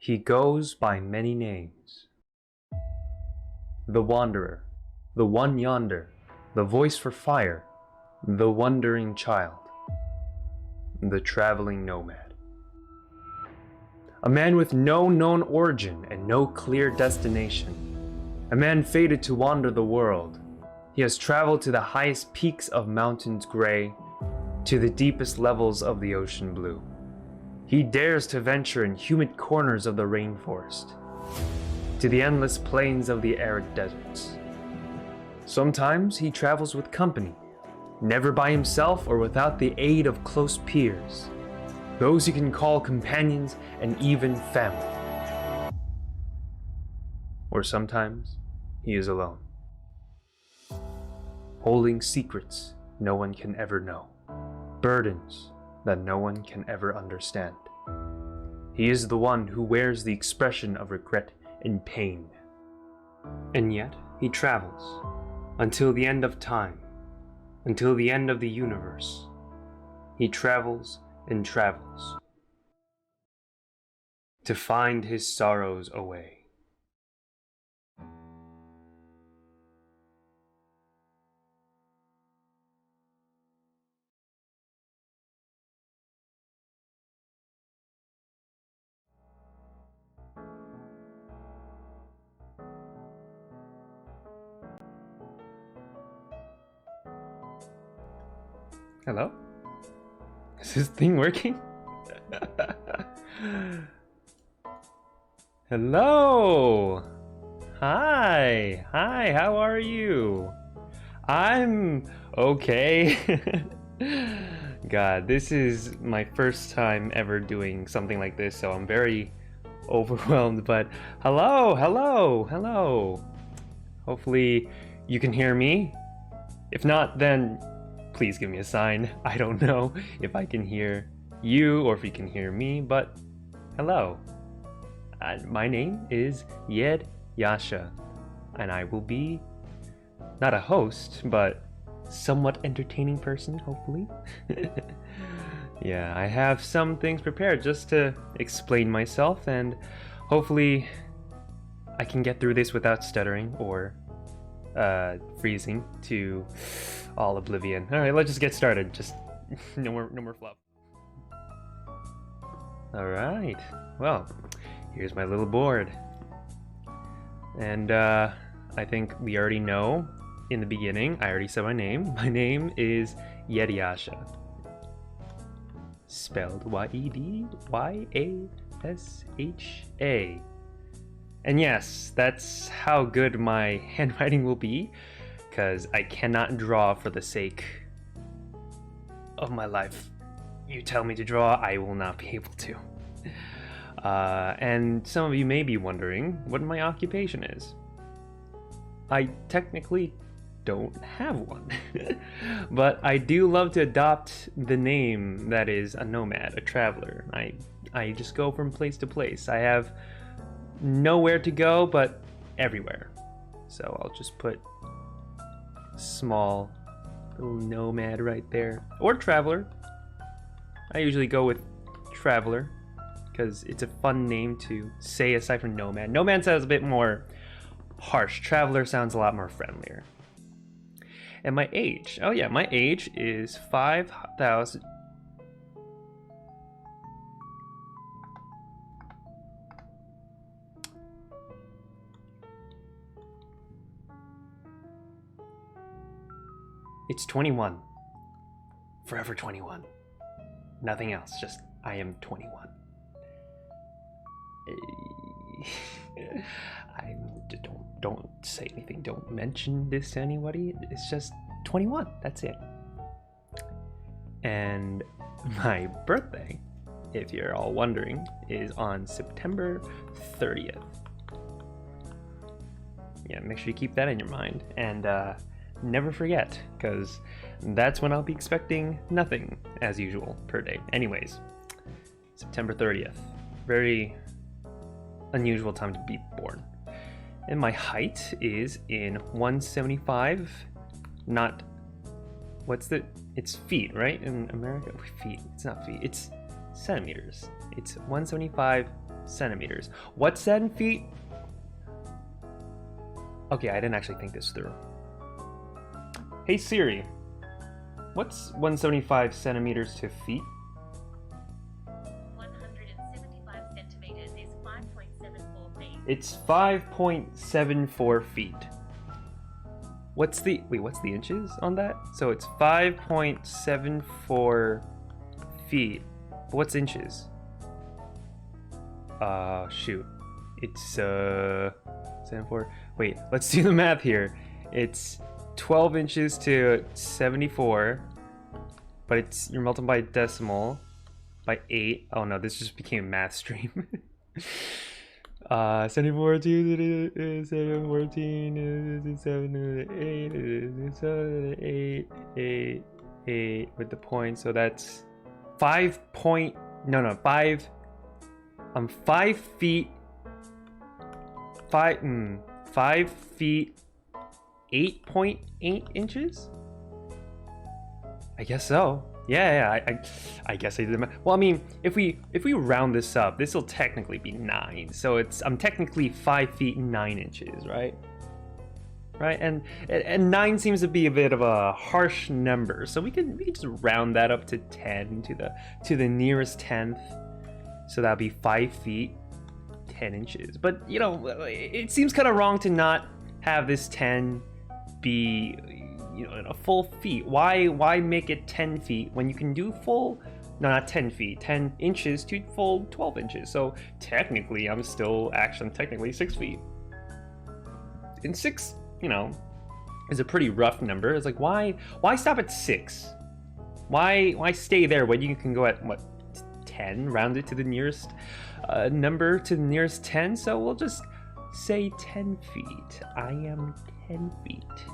He goes by many names. The Wanderer, the One Yonder, the Voice for Fire, the Wandering Child, the Traveling Nomad. A man with no known origin and no clear destination. A man fated to wander the world. He has traveled to the highest peaks of mountains gray, to the deepest levels of the ocean blue. He dares to venture in humid corners of the rainforest, to the endless plains of the arid deserts. Sometimes he travels with company, never by himself or without the aid of close peers, those he can call companions and even family. Or sometimes he is alone, holding secrets no one can ever know, burdens that no one can ever understand. He is the one who wears the expression of regret and pain. And yet he travels until the end of time, until the end of the universe. He travels and travels to find his sorrows away. Hello? Is this thing working? Hello! Hi! Hi, how are you? I'm okay. God, this is my first time ever doing something like this, so I'm very overwhelmed, but hello, hello, hello. Hopefully you can hear me. If not, then please give me a sign. I don't know if I can hear you or if you can hear me, but hello. My name is Yedyasha, and I will be not a host, but somewhat entertaining person, hopefully. Yeah, I have some things prepared just to explain myself, and hopefully I can get through this without stuttering or freezing to all oblivion. All right, let's just get started. Just no more fluff. All right. Well, here's my little board, and I think we already know. In the beginning, I already said my name. My name is Yedyasha, spelled Yedyasha. And yes, that's how good my handwriting will be, because I cannot draw for the sake of my life. You tell me to draw, I will not be able to. And some of you may be wondering what my occupation is. I technically don't have one, but I do love to adopt the name that is a nomad, a traveler. I just go from place to place. I have nowhere to go but everywhere, so I'll just put small little nomad right there, or traveler. I usually go with traveler because it's a fun name to say aside from nomad. Nomad sounds a bit more harsh. Traveler sounds a lot more friendlier. And my age, oh yeah, my age is 5,000. It's 21. Forever 21. Nothing else, just I am 21. I don't say anything, don't mention this to anybody. It's just 21, that's it. And my birthday, if you're all wondering, is on September 30th. Yeah, make sure you keep that in your mind, and never forget, because that's when I'll be expecting nothing as usual per day. Anyways, September 30th, very unusual time to be born. And my height is in 175, not, it's feet, right? In America, feet, it's not feet, it's centimeters. It's 175 centimeters. What's that in feet? Okay, I didn't actually think this through. Hey Siri, what's 175 centimeters to feet? 175 centimeters is 5.74 feet. It's 5.74 feet. What's the inches on that? So it's 5.74 feet. What's inches? Shoot. It's 74. Wait, let's do the math here. It's 12 inches to 74, but you're multiplying decimal by 8. Oh no, this just became a math stream. 74 to 714 7 8 8 8 with the point, so that's 5 feet 8.8 inches. I guess so. Yeah. I guess I did the math. Well, I mean, if we round this up, this will technically be 9. So I'm technically 5 feet 9 inches, right? Right, and 9 seems to be a bit of a harsh number, so we can just round that up to 10 to the nearest tenth. So that'd be 5 feet 10 inches. But you know, it seems kind of wrong to not have this 10 be, you know, in a full feet. Why make it 10 feet when you can do full? No, not 10 feet, 10 inches to full 12 inches. So technically, I'm technically 6 feet. And 6, you know, is a pretty rough number. It's like, why stop at 6? Why stay there when you can go at what, 10? Round it to the nearest number, to the nearest 10. So we'll just say 10 feet. I am 10 feet.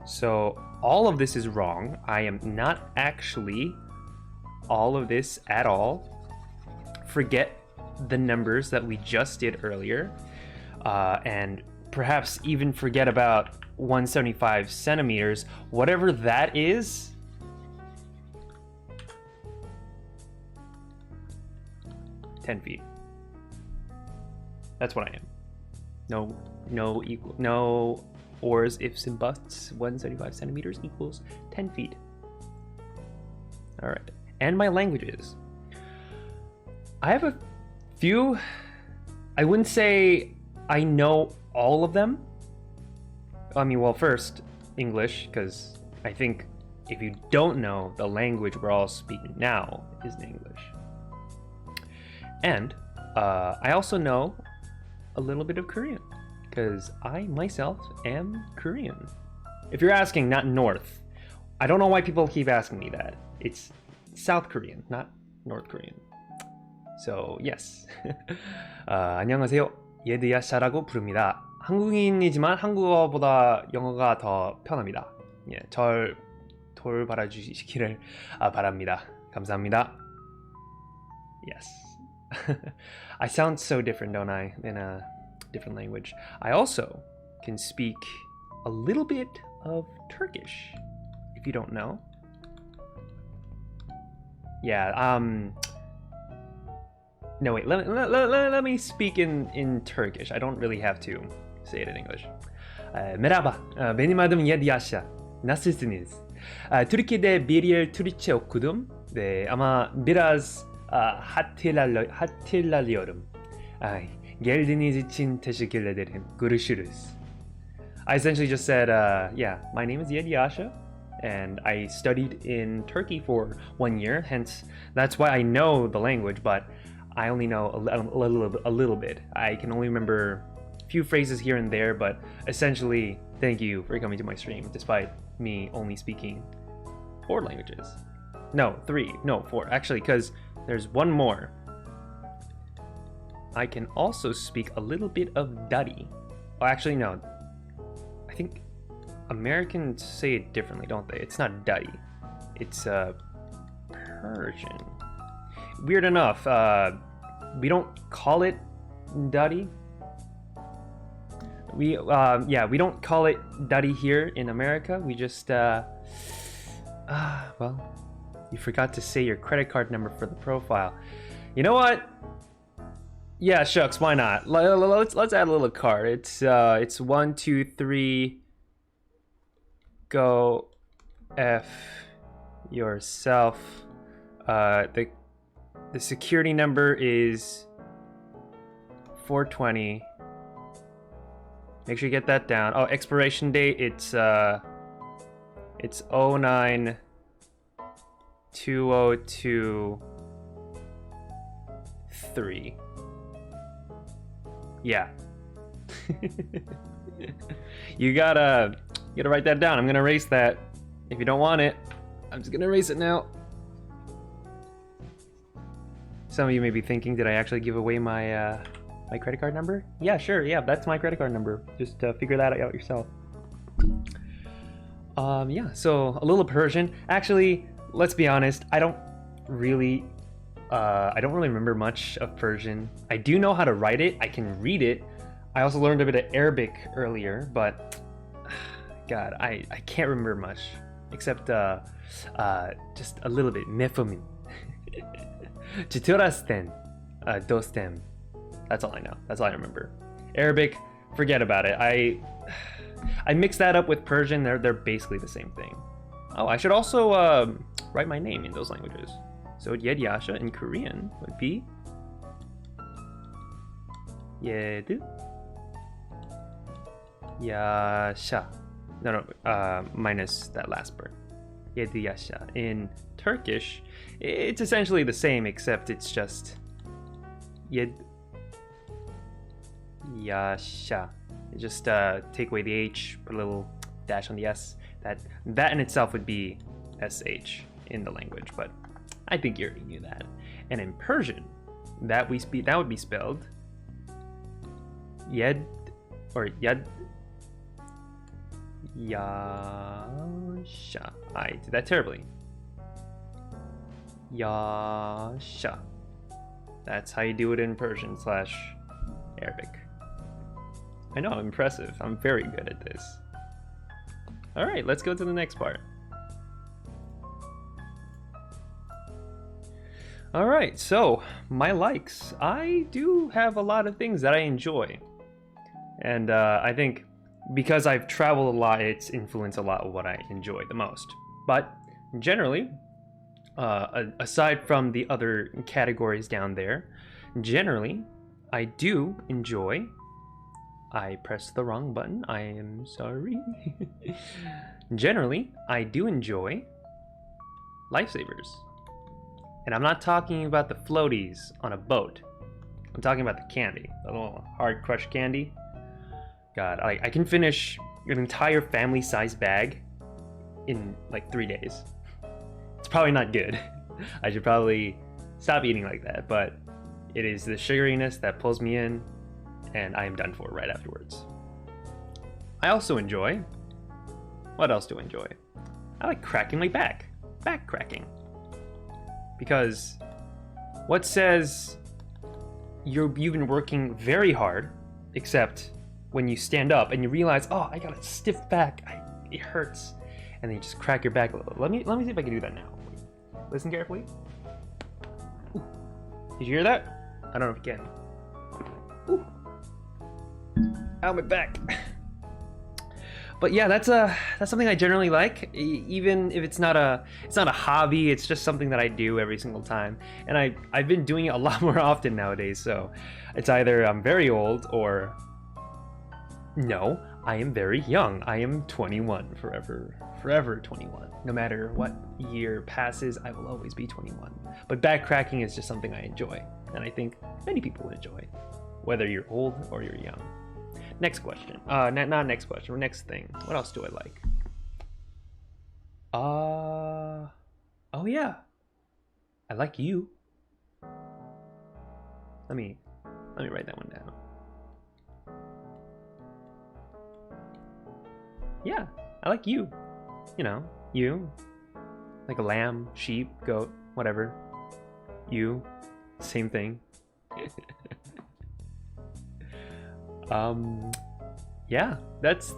So all of this is wrong. I am not actually all of this at all. Forget the numbers that we just did earlier, and perhaps even forget about 175 centimeters, whatever that is. $10 feet. That's what I am. No ors, ifs, and buts. 175 centimeters equals 10 feet. All right. And my languages. I have a few. I wouldn't say I know all of them. I mean, well, first, English, because I think if you don't know the language we're all speaking now is English. And I also know a little bit of Korean, because I myself am Korean. If you're asking, not North. I don't know why people keep asking me that. It's South Korean, not North Korean. So, yes. 안녕하세요. 예드야샤라고 부릅니다. 한국인이지만 한국어보다 영어가 더 편합니다. 예, 절 돌봐라 주시기를 바랍니다. 감사합니다. Yes. I sound so different, don't I, in a different language. I also can speak a little bit of Turkish, if you don't know. Yeah, no, wait, let me speak in Turkish. I don't really have to say it in English. Merhaba, benim adım Yedyasha. Nasılsınız? Türkiye'de bir yıl Türkçe okudum ve ama biraz hatırlıyorum. Geldiğiniz için teşekkür ederim. Görüşürüz. I essentially just said, yeah, my name is Yedyasha, and I studied in Turkey for 1 year, hence that's why I know the language, but I only know a little bit. I can only remember a few phrases here and there, but essentially, thank you for coming to my stream, despite me only speaking 4 languages. No, 3, no, 4, actually, because there's one more. I can also speak a little bit of Dari. Oh, actually, no. I think Americans say it differently, don't they? It's not Dari. It's Persian. Weird enough, we don't call it Dari. We don't call it Dari here in America. We just well, you forgot to say your credit card number for the profile. You know what? Yeah, shucks, why not? Let's add a little card. It's 1, 2, 3. Go F yourself. The security number is 420. Make sure you get that down. Oh, expiration date, it's 09/2023. Yeah. You gotta write that down. I'm gonna erase that. If you don't want it, I'm just gonna erase it now. Some of you may be thinking, did I actually give away my my credit card number? Yeah, sure. Yeah, that's my credit card number. Just figure that out yourself. Yeah. So a little Persian. Actually, let's be honest. I don't really remember much of Persian. I do know how to write it. I can read it. I also learned a bit of Arabic earlier, but God, I can't remember much except just a little bit. Mefomin. Chiturastem. Dostem. That's all I know. That's all I remember. Arabic, forget about it. I mix that up with Persian. They're basically the same thing. Oh, I should also write my name in those languages. So Yedyasha in Korean would be Yedyasha. No, minus that last part. Yedyasha. In Turkish, it's essentially the same, except it's just Yasha. Just take away the H, put a little dash on the S. That in itself would be SH in the language, but I think you already knew that. And in Persian, that would be spelled Yed or Yad Yasha. I did that terribly. Yasha. That's how you do it in Persian / Arabic. I know, impressive. I'm very good at this. All right, let's go to the next part. All right, so my likes. I do have a lot of things that I enjoy. And I think because I've traveled a lot, it's influenced a lot of what I enjoy the most. But generally, aside from the other categories down there, generally, I do enjoy... I pressed the wrong button. I am sorry. Generally, I do enjoy lifesavers. And I'm not talking about the floaties on a boat. I'm talking about the candy. The little hard crushed candy. God, I can finish an entire family-sized bag in like 3 days. It's probably not good. I should probably stop eating like that, but it is the sugariness that pulls me in, and I am done for right afterwards. I also enjoy... What else do I enjoy? I like cracking my back. Back cracking. Because what says you've been working very hard, except when you stand up and you realize, oh, I got a stiff back, it hurts, and then you just crack your back a little. Let me see if I can do that now. Listen carefully. Ooh. Did you hear that? I don't know if you can. Ooh. Ow, my back. But yeah, that's something I generally like, even if it's not a hobby. It's just something that I do every single time, and I've been doing it a lot more often nowadays. So it's either I'm very old or no, I am very young. I am 21 forever 21. No matter what year passes, I will always be 21. But back cracking is just something I enjoy, and I think many people enjoy, whether you're old or you're young. Next question. Not next question. Next thing. What else do I like? Oh yeah. I like you. Let me write that one down. Yeah, I like you. You know, you. Like a lamb, sheep, goat, whatever. You. Same thing. Yeah, that's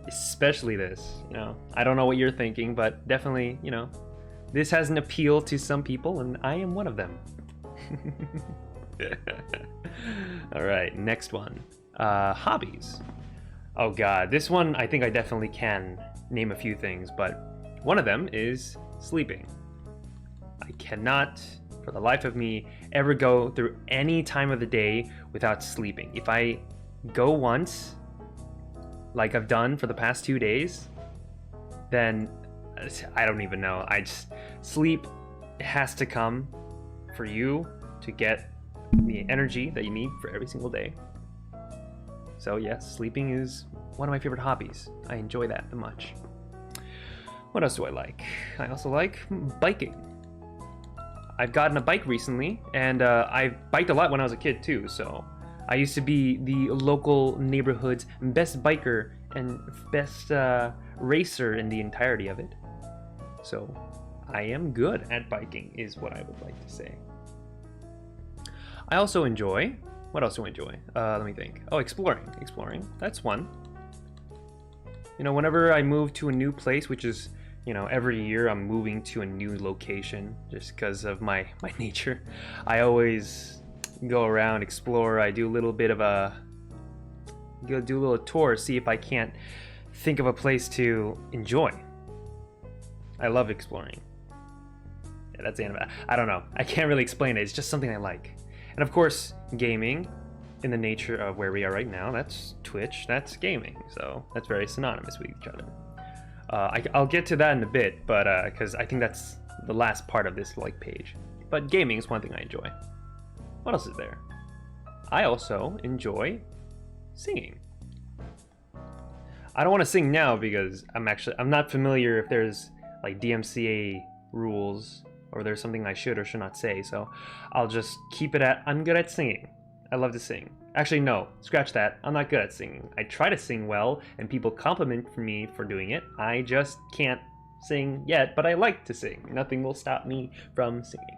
especially this, you know. I don't know what you're thinking, but definitely, you know, this has an appeal to some people, and I am one of them. All right, next one. Hobbies. Oh god, this one I think I definitely can name a few things, but one of them is sleeping. I cannot, for the life of me, ever go through any time of the day without sleeping. If I go once, like I've done for the past 2 days, then I don't even know. Sleep has to come for you to get the energy that you need for every single day. So yes, sleeping is one of my favorite hobbies. I enjoy that much. What else do I like? I also like biking. I've gotten a bike recently, and I biked a lot when I was a kid too, so I used to be the local neighborhood's best biker and best racer in the entirety of it. So I am good at biking is what I would like to say. I also enjoy, what else do I enjoy? Let me think. Oh, exploring, that's one. You know, whenever I move to a new place, which is, you know, every year I'm moving to a new location just because of my nature. I always go around, explore. I do a little bit of do a little tour, see if I can't think of a place to enjoy. I love exploring. Yeah, that's anime. I don't know. I can't really explain it. It's just something I like. And of course, gaming, in the nature of where we are right now, that's Twitch, that's gaming. So that's very synonymous with each other. I'll get to that in a bit, but because I think that's the last part of this like page. But gaming is one thing I enjoy. What else is there? I also enjoy singing. I don't want to sing now because I'm not familiar if there's like DMCA rules or there's something I should or should not say, so I'll just keep it at I'm good at singing. I love to sing. Actually, no, scratch that. I'm not good at singing. I try to sing well, and people compliment me for doing it. I just can't sing yet, but I like to sing. Nothing will stop me from singing.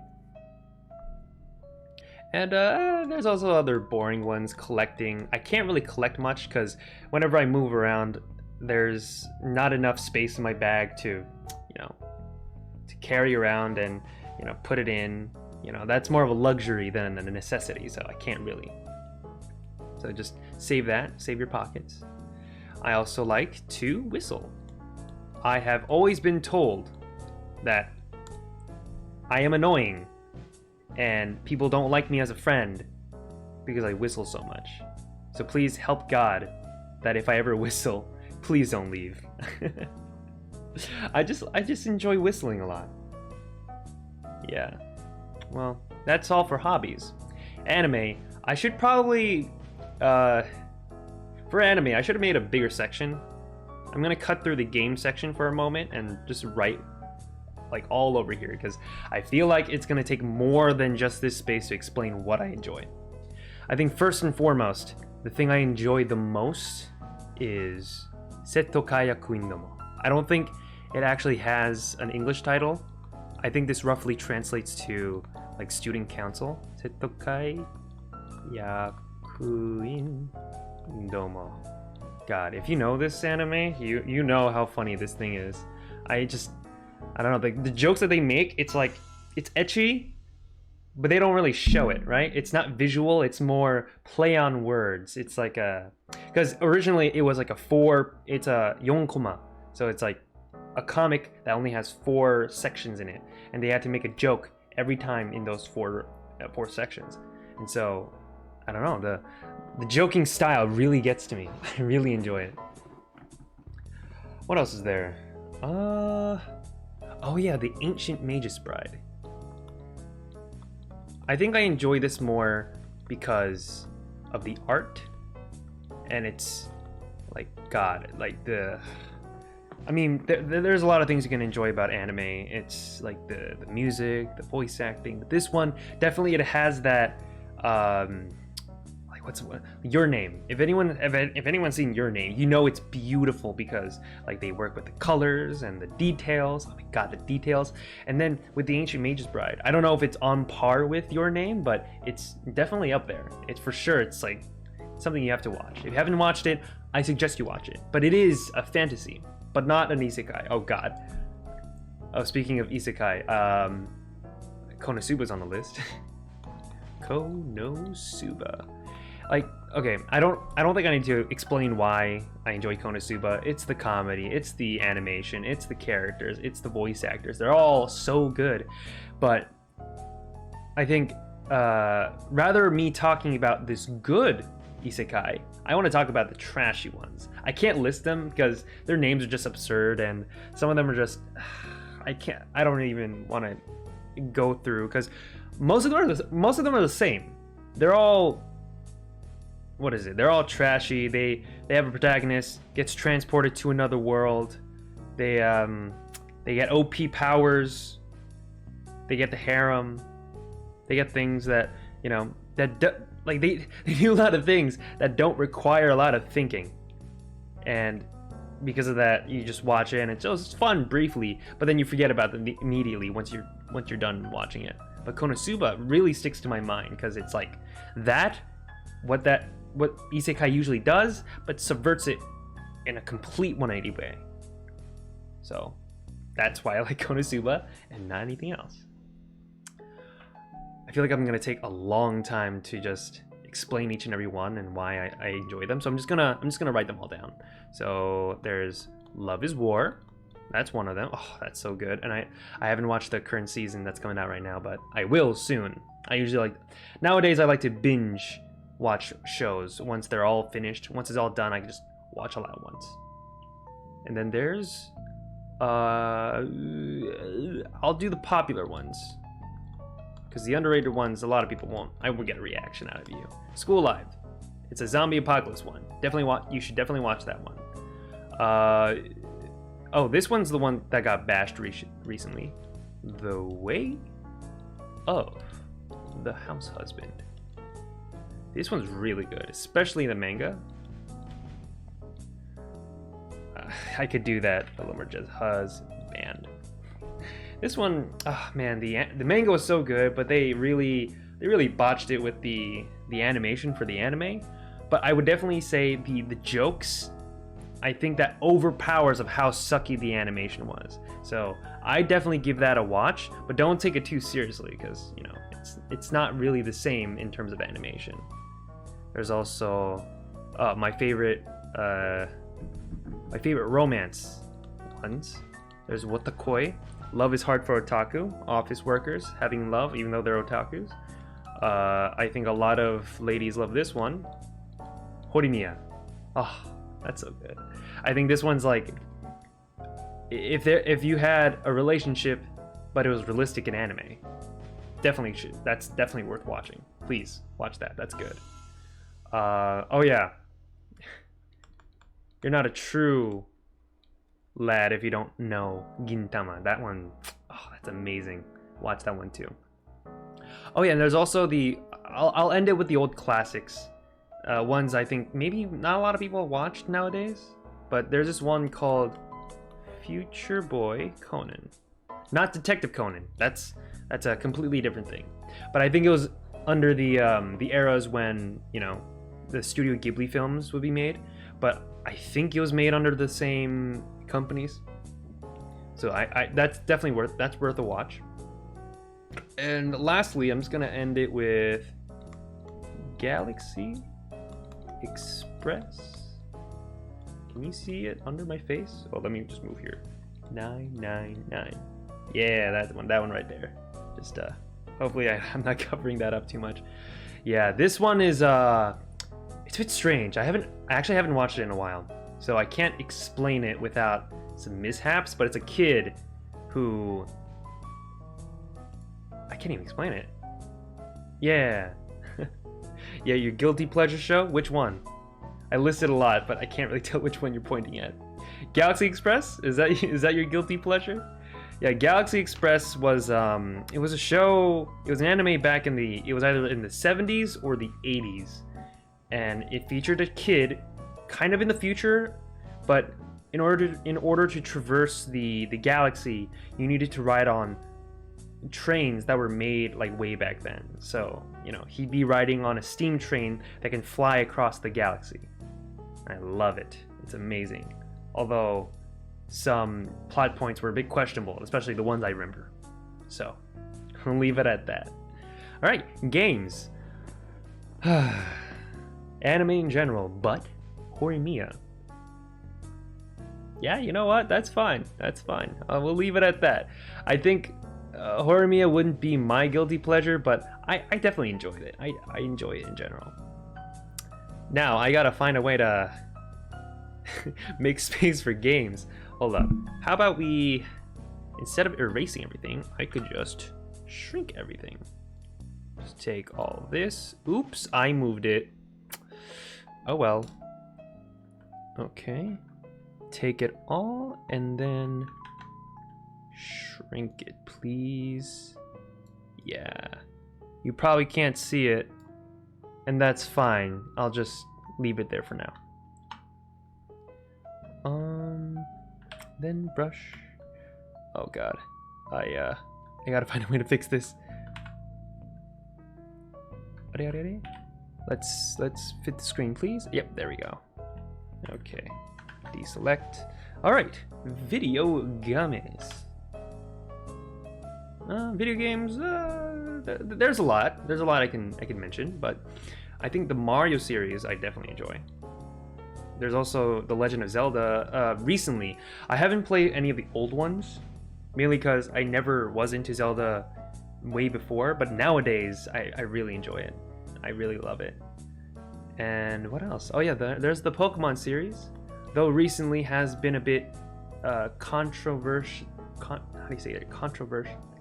And there's also other boring ones, collecting. I can't really collect much because whenever I move around, there's not enough space in my bag to, you know, to carry around and, you know, put it in. You know, that's more of a luxury than a necessity, so I can't really. So just save that, save your pockets. I also like to whistle. I have always been told that I am annoying and people don't like me as a friend because I whistle so much. So please help God that if I ever whistle, please don't leave. I just enjoy whistling a lot. Yeah. Well, that's all for hobbies. Anime, I should probably for anime, I should have made a bigger section. I'm gonna cut through the game section for a moment and just write like all over here because I feel like it's gonna take more than just this space to explain what I enjoy. I think first and foremost, the thing I enjoy the most is Setokaya Kuindomo. I don't think it actually has an English title. I think this roughly translates to like student council. Setokaya Kuindomo. God, if you know this anime, you know how funny this thing is. I don't know, the jokes that they make, it's like, it's ecchi, but they don't really show it, right? It's not visual, it's more play on words. It's like because originally it was like it's a yonkoma, so it's like a comic that only has 4 sections in it, and they had to make a joke every time in those 4 sections. And so, I don't know, the joking style really gets to me. I really enjoy it. What else is there? Oh yeah, The Ancient Magus Bride. I think I enjoy this more because of the art, and it's like, God, like I mean, there's a lot of things you can enjoy about anime. It's like the music, the voice acting, but this one, definitely it has that, like Your Name. If anyone's seen Your Name, you know it's beautiful because like they work with the colors and the details. Oh my God, the details. And then with The Ancient Magus Bride, I don't know if it's on par with Your Name, but it's definitely up there. It's for sure, it's like something you have to watch. If you haven't watched it, I suggest you watch it. But it is a fantasy, but not an isekai. Oh God. Oh, speaking of isekai, Konosuba's on the list. Konosuba. Like, okay, I don't think I need to explain why I enjoy Konosuba. It's the comedy, it's the animation, it's the characters, it's the voice actors. They're all so good. But I think rather me talking about this good isekai, I want to talk about the trashy ones. I can't list them because their names are just absurd, and some of them are just I don't even want to go through because most of them are the same. They're all, what is it? They're all trashy. They have a protagonist gets transported to another world. They get OP powers. They get the harem. They get things that, you know, like they do a lot of things that don't require a lot of thinking, and because of that, you just watch it and it's just fun briefly, but then you forget about them immediately once you're done watching it. But Konosuba really sticks to my mind because it's like what isekai usually does, but subverts it in a complete 180 way. So that's why I like Konosuba and not anything else. I feel like I'm gonna take a long time to just explain each and every one and why I enjoy them. So I'm just gonna write them all down. So there's Love is War. That's one of them. Oh, that's so good. And I haven't watched the current season that's coming out right now, but I will soon. I usually nowadays I like to binge watch shows once they're all finished. Once it's all done, I can just watch all at once. And then there's I'll do the popular ones, because the underrated ones, a lot of people won't. I won't get a reaction out of you. School Live. It's a zombie apocalypse one. You should definitely watch that one. Oh, this one's the one that got bashed recently. The Way of the House Husband. This one's really good, especially the manga. I could do that, a little more just husband. This one, oh man, the manga was so good, but they really botched it with the animation for the anime. But I would definitely say the jokes, I think that overpowers of how sucky the animation was. So I definitely give that a watch, but don't take it too seriously because, you know, it's not really the same in terms of animation. There's also my favorite romance ones. There's Watakoi. Love is hard for otaku, office workers having love even though they're otakus. I think a lot of ladies love this one. Horimiya. Oh, that's so good. I think this one's like, if you had a relationship but it was realistic in anime, that's definitely worth watching. Please watch that. That's good. Oh yeah. You're not a true lad if you don't know Gintama. That one, oh, that's amazing. Watch that one too. Oh yeah, and there's also I'll end it with the old classics. Ones I think maybe not a lot of people watched nowadays, but there's this one called Future Boy Conan. Not Detective Conan. That's a completely different thing. But I think it was under the eras when, you know, the Studio Ghibli films would be made. But I think it was made under the same companies. So that's definitely worth a watch. And lastly, I'm just gonna end it with Galaxy Express. Can you see it under my face? Oh, let me just move here. 999. Yeah, that one right there. Just hopefully I'm not covering that up too much. Yeah, this one is it's a bit strange. I actually haven't watched it in a while, so I can't explain it without some mishaps, but it's a kid who, I can't even explain it. Yeah. Yeah, your guilty pleasure show? Which one? I listed a lot, but I can't really tell which one you're pointing at. Galaxy Express? Is that your guilty pleasure? Yeah, Galaxy Express was it was a show, it was an anime back it was either in the 70s or the 80s. And it featured a kid kind of in the future, but in order to traverse the galaxy, you needed to ride on trains that were made like way back then. So, you know, he'd be riding on a steam train that can fly across the galaxy. I love it. It's amazing. Although some plot points were a bit questionable, especially the ones I remember. So, I'll leave it at that. All right, games. Anime in general, but Horimiya. Yeah, you know what? That's fine. That's fine. We'll leave it at that. I think Horimiya wouldn't be my guilty pleasure, but I definitely enjoyed it. I enjoy it in general. Now, I gotta find a way to make space for games. Hold up. How about we, instead of erasing everything, I could just shrink everything. Just take all this. Oops, I moved it. Oh well. Okay. Take it all and then shrink it, please. Yeah. You probably can't see it, and that's fine. I'll just leave it there for now. Then brush. Oh god. I gotta find a way to fix this. Let's fit the screen, please. Yep, there we go. Okay. Deselect. Alright. Video games. Video games, there's a lot. There's a lot I can mention, but I think the Mario series I definitely enjoy. There's also The Legend of Zelda. Recently, I haven't played any of the old ones, mainly because I never was into Zelda way before, but nowadays I really enjoy it. I really love it. And what else? Oh yeah, there's the Pokemon series, though recently has been a bit controversial. How do you say it?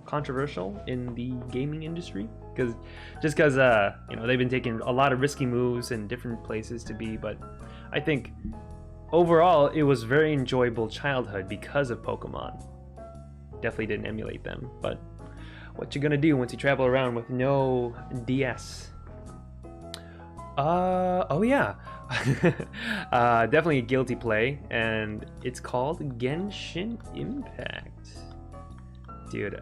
Controversial in the gaming industry, because you know, they've been taking a lot of risky moves in different places to be, but I think overall it was very enjoyable childhood because of Pokemon. Definitely didn't emulate them, but what you gonna do once you travel around with no DS? Oh yeah. Definitely a guilty play, and it's called Genshin Impact. Dude,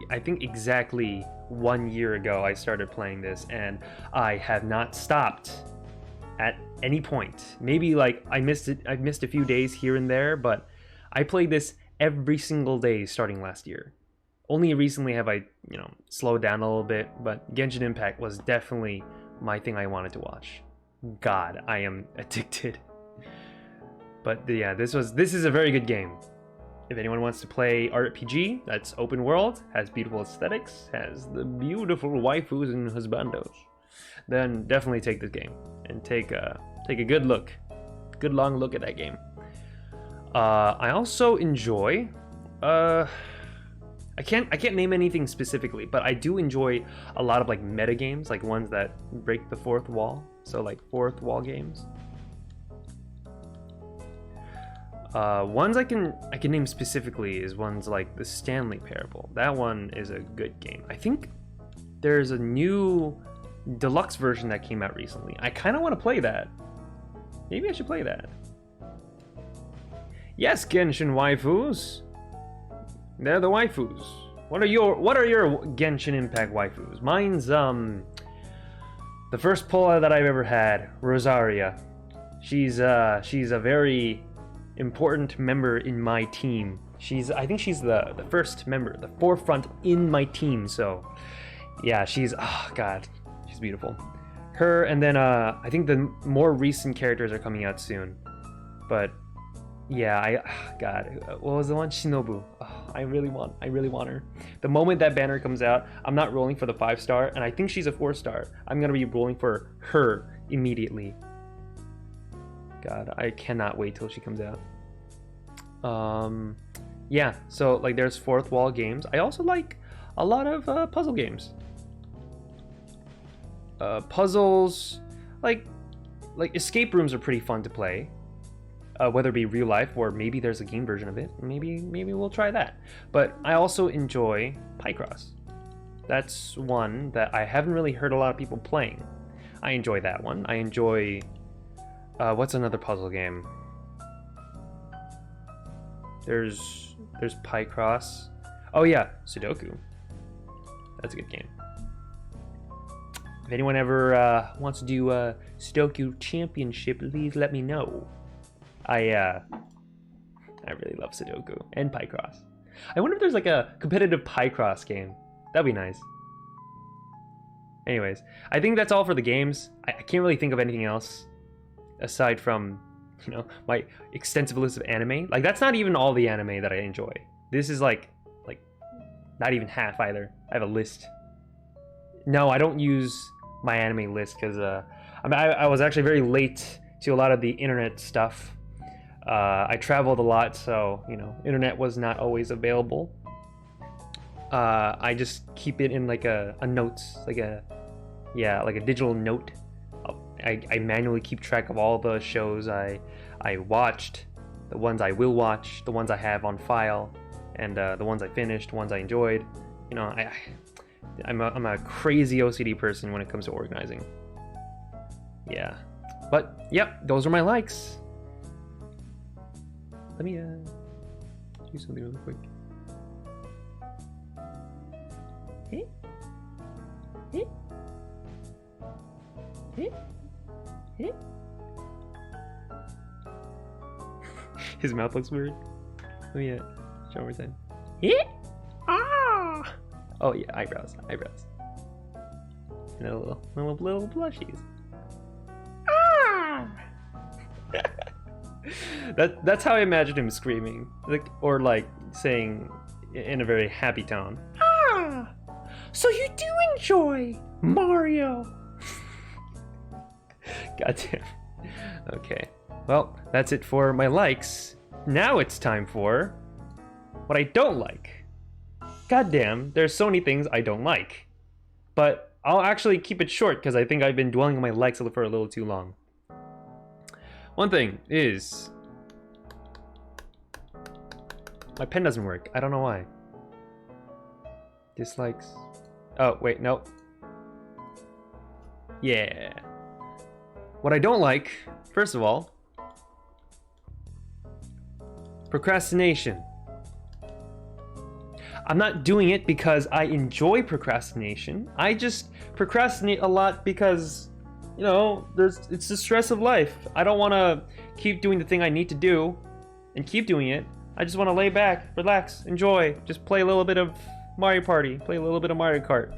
I think exactly 1 year ago I started playing this, and I have not stopped at any point. Maybe like I missed a few days here and there, but I played this every single day starting last year. Only recently have I, you know, slowed down a little bit, but Genshin Impact was definitely my thing I wanted to watch. God, I am addicted. But yeah, this is a very good game. If anyone wants to play RPG that's open world, has beautiful aesthetics, has the beautiful waifus and husbandos, then definitely take this game and take a good long look at that game. I also enjoy. I can't name anything specifically, but I do enjoy a lot of like meta games, like ones that break the fourth wall. So like fourth wall games. Ones I can name specifically is ones like the Stanley Parable. That one is a good game. I think there's a new deluxe version that came out recently. I kind of want to play that. Maybe I should play that. Yes, Genshin waifus. They're the waifus. What are your Genshin Impact waifus? Mine's the first Pola that I've ever had, Rosaria. She's a very important member in my team. I think she's the first member, the forefront in my team. So yeah, she's beautiful. Her, and then I think the more recent characters are coming out soon. But yeah, what was the one? Shinobu. Oh, I really want her. The moment that banner comes out, I'm not rolling for the 5-star, and I think she's a 4-star. I'm gonna be rolling for her immediately. God, I cannot wait till she comes out. Yeah, so like there's fourth wall games. I also like a lot of puzzle games. Puzzles, like escape rooms are pretty fun to play. Whether it be real life or maybe there's a game version of it. Maybe we'll try that. But I also enjoy Picross. That's one that I haven't really heard a lot of people playing. I enjoy that one. I enjoy what's another puzzle game? There's Picross. Oh yeah, Sudoku. That's a good game. If anyone ever wants to do a Sudoku championship, please let me know. I really love Sudoku and Picross. I wonder if there's like a competitive Picross game. That'd be nice. Anyways, I think that's all for the games. I can't really think of anything else aside from, you know, my extensive list of anime. Like, that's not even all the anime that I enjoy. This is like not even half either. I have a list. No, I don't use my anime list because I was actually very late to a lot of the internet stuff. I traveled a lot, so, you know, internet was not always available. I just keep it in like a notes, like a digital note. I manually keep track of all the shows I watched, the ones I will watch, the ones I have on file, and the ones I finished, the ones I enjoyed. You know, I'm a crazy OCD person when it comes to organizing. Yeah, but yep, those are my likes. Let me do something really quick. Hey. Hey. Hey. Hey. His mouth looks weird. Let me show one more time. Hey. Ah. Oh yeah, eyebrows. And a little blushies. Ah. That's how I imagine him screaming, like, or like saying in a very happy tone. Ah. So you do enjoy Mario. Goddamn. Okay. Well, that's it for my likes. Now it's time for what I don't like. Goddamn, there's so many things I don't like. But I'll actually keep it short because I think I've been dwelling on my likes for a little too long. One thing is, my pen doesn't work. I don't know why. Dislikes. Oh, wait, no. Yeah. What I don't like, first of all, procrastination. I'm not doing it because I enjoy procrastination. I just procrastinate a lot because, you know, it's the stress of life. I don't want to keep doing the thing I need to do and keep doing it. I just want to lay back, relax, enjoy, just play a little bit of Mario Party, play a little bit of Mario Kart.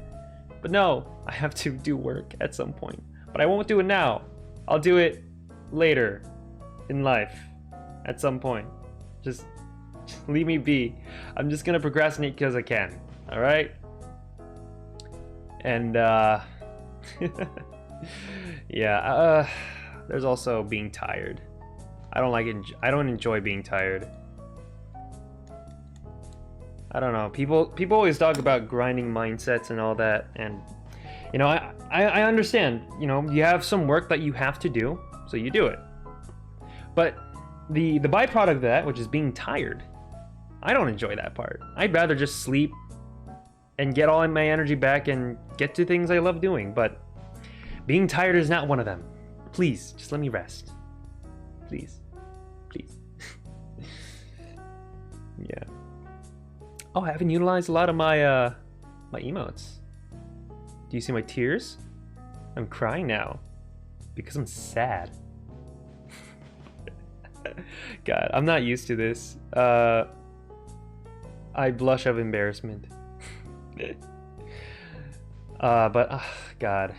But no, I have to do work at some point. But I won't do it now. I'll do it later in life at some point. Just leave me be. I'm just gonna procrastinate because I can. All right. And yeah. There's also being tired. I don't like it. I don't enjoy being tired. I don't know. People always talk about grinding mindsets and all that, and you know, I understand. You know, you have some work that you have to do, so you do it. But the byproduct of that, which is being tired, I don't enjoy that part. I'd rather just sleep and get all my energy back and get to things I love doing. But being tired is not one of them. Please, just let me rest. Please. Yeah. Oh, I haven't utilized a lot of my my emotes. Do you see my tears? I'm crying now because I'm sad. God, I'm not used to this. I blush of embarrassment. But God.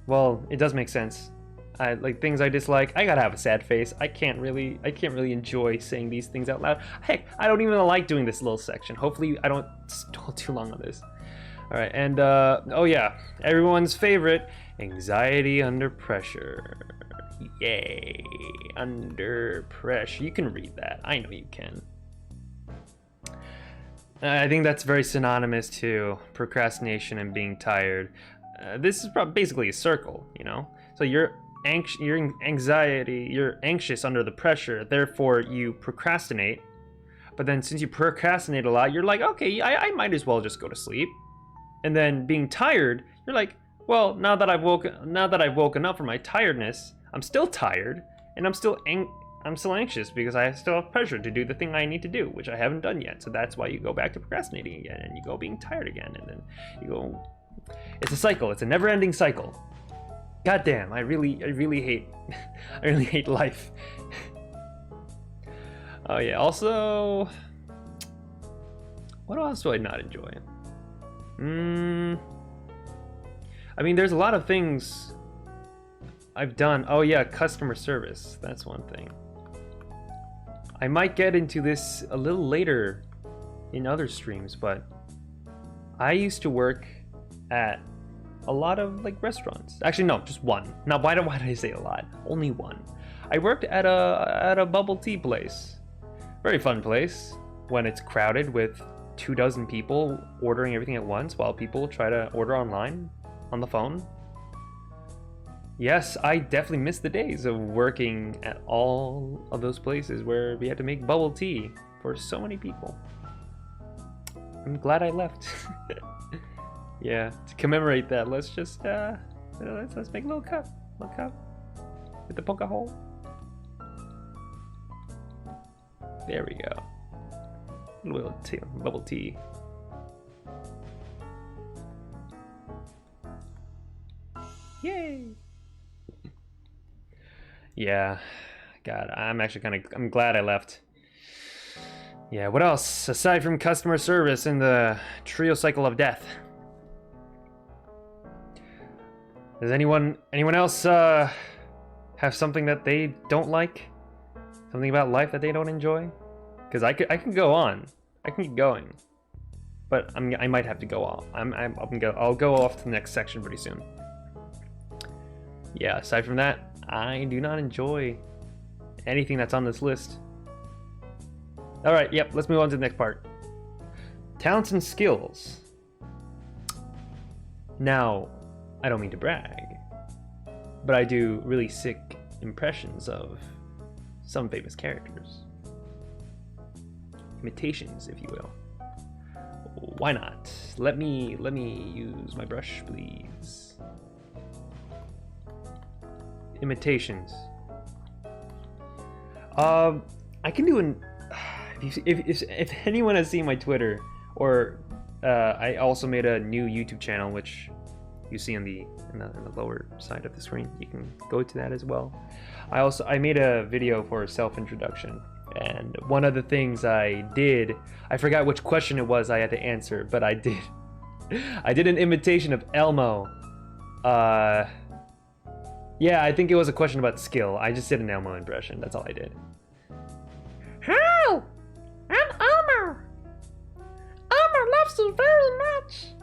Well, it does make sense. I like things I dislike. I gotta have a sad face. I can't really enjoy saying these things out loud. Heck, I don't even like doing this little section. Hopefully, I don't stall too long on this. All right, and oh yeah, everyone's favorite, anxiety under pressure. Yay, under pressure. You can read that. I know you can. I think that's very synonymous to procrastination and being tired. This is basically a circle, you know. So you're anxious under the pressure. Therefore, you procrastinate. But then, since you procrastinate a lot, you're like, okay, I might as well just go to sleep. And then, being tired, you're like, well, now that I've woken up from my tiredness, I'm still tired, and I'm still anxious because I still have pressure to do the thing I need to do, which I haven't done yet. So that's why you go back to procrastinating again, and you go being tired again, and then you go. It's a cycle. It's a never-ending cycle. God damn, I really hate I really hate life. Oh yeah, also, what else do I not enjoy? I mean, there's a lot of things I've done. Oh yeah, customer service. That's one thing. I might get into this a little later in other streams, but I used to work at a lot of like restaurants. Actually, no, just one. Now, why did I say a lot? Only one. I worked at a bubble tea place. Very fun place when it's crowded with 24 people ordering everything at once while people try to order online on the phone. Yes, I definitely miss the days of working at all of those places where we had to make bubble tea for so many people. I'm glad I left. Yeah, to commemorate that, let's just let's make a little cup with the poke hole. There we go. A little bubble tea. Yay! Yeah, God, I'm glad I left. Yeah, what else aside from customer service in the trio cycle of death? Does anyone else have something that they don't like? Something about life that they don't enjoy? Because I can go on. I can keep going, but I might have to go off. I'll go off to the next section pretty soon. Yeah. Aside from that, I do not enjoy anything that's on this list. All right. Yep. Let's move on to the next part. Talents and skills. Now, I don't mean to brag, but I do really sick impressions of some famous characters. Imitations, if you will. Why not? Let me use my brush, please. Imitations. I can do an. If anyone has seen my Twitter, or I also made a new YouTube channel, which you see in the lower side of the screen. You can go to that as well. I made a video for a self-introduction, and one of the things I did, I forgot which question it was I had to answer, but I did an imitation of Elmo. Yeah, I think it was a question about skill. I just did an Elmo impression. That's all I did. Hi, I'm Elmo. Elmo loves you very much.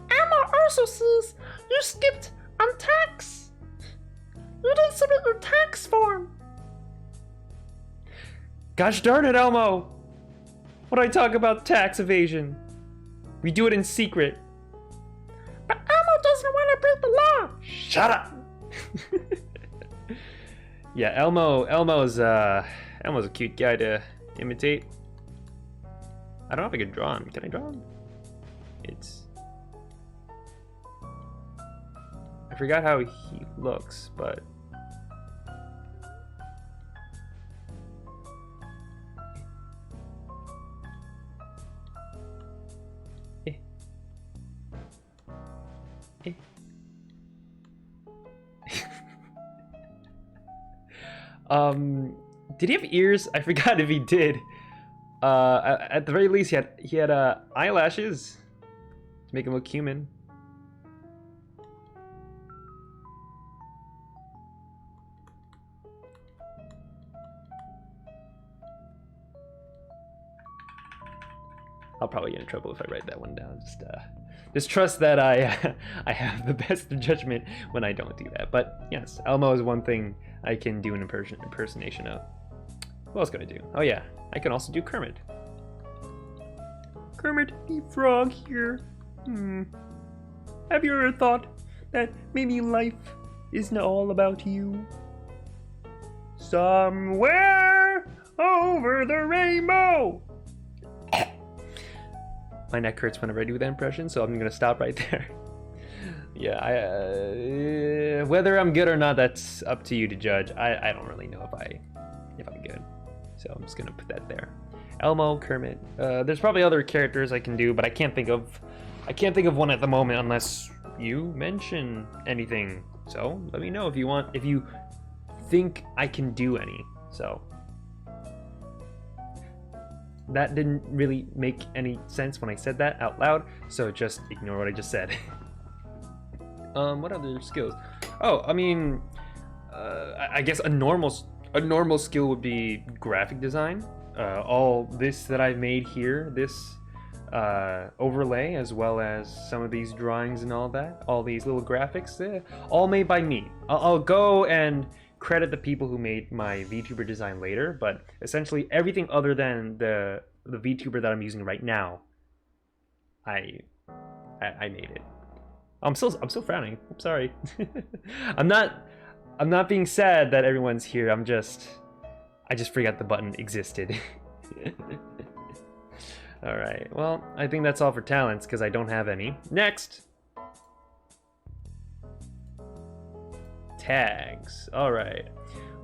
Elmo also sees you skipped on tax. You didn't submit your tax form. Gosh darn it, Elmo! What do I talk about tax evasion? We do it in secret. But Elmo doesn't want to break the law. Shut up! Yeah, Elmo's a cute guy to imitate. I don't know if I can draw him. Can I draw him? I forgot how he looks, but did he have ears? I forgot if he did. At the very least, he had eyelashes to make him look human. I'll probably get in trouble if I write that one down. Just trust that I have the best of judgment when I don't do that. But yes, Elmo is one thing I can do an impersonation of. What else can I do? Oh yeah, I can also do Kermit. Kermit the Frog here. Have you ever thought that maybe life isn't all about you? Somewhere over the rainbow. My neck hurts whenever I do that impression, so I'm gonna stop right there. Yeah, whether I'm good or not, that's up to you to judge. I don't really know if I'm good, so I'm just gonna put that there. Elmo, Kermit. There's probably other characters I can do, but I can't think of one at the moment unless you mention anything. So let me know if you think I can do any. So. That didn't really make any sense when I said that out loud, so just ignore what I just said. What other skills? Oh, I mean, I guess a normal skill would be graphic design. All this that I've made here, this overlay, as well as some of these drawings and all that, all these little graphics, all made by me. I'll go and credit the people who made my VTuber design later, but essentially everything other than the VTuber that I'm using right now, I made it. I'm still frowning. I'm sorry. I'm not being sad that everyone's here. I just forgot the button existed. All right. Well, I think that's all for talents because I don't have any. Next. Tags. All right.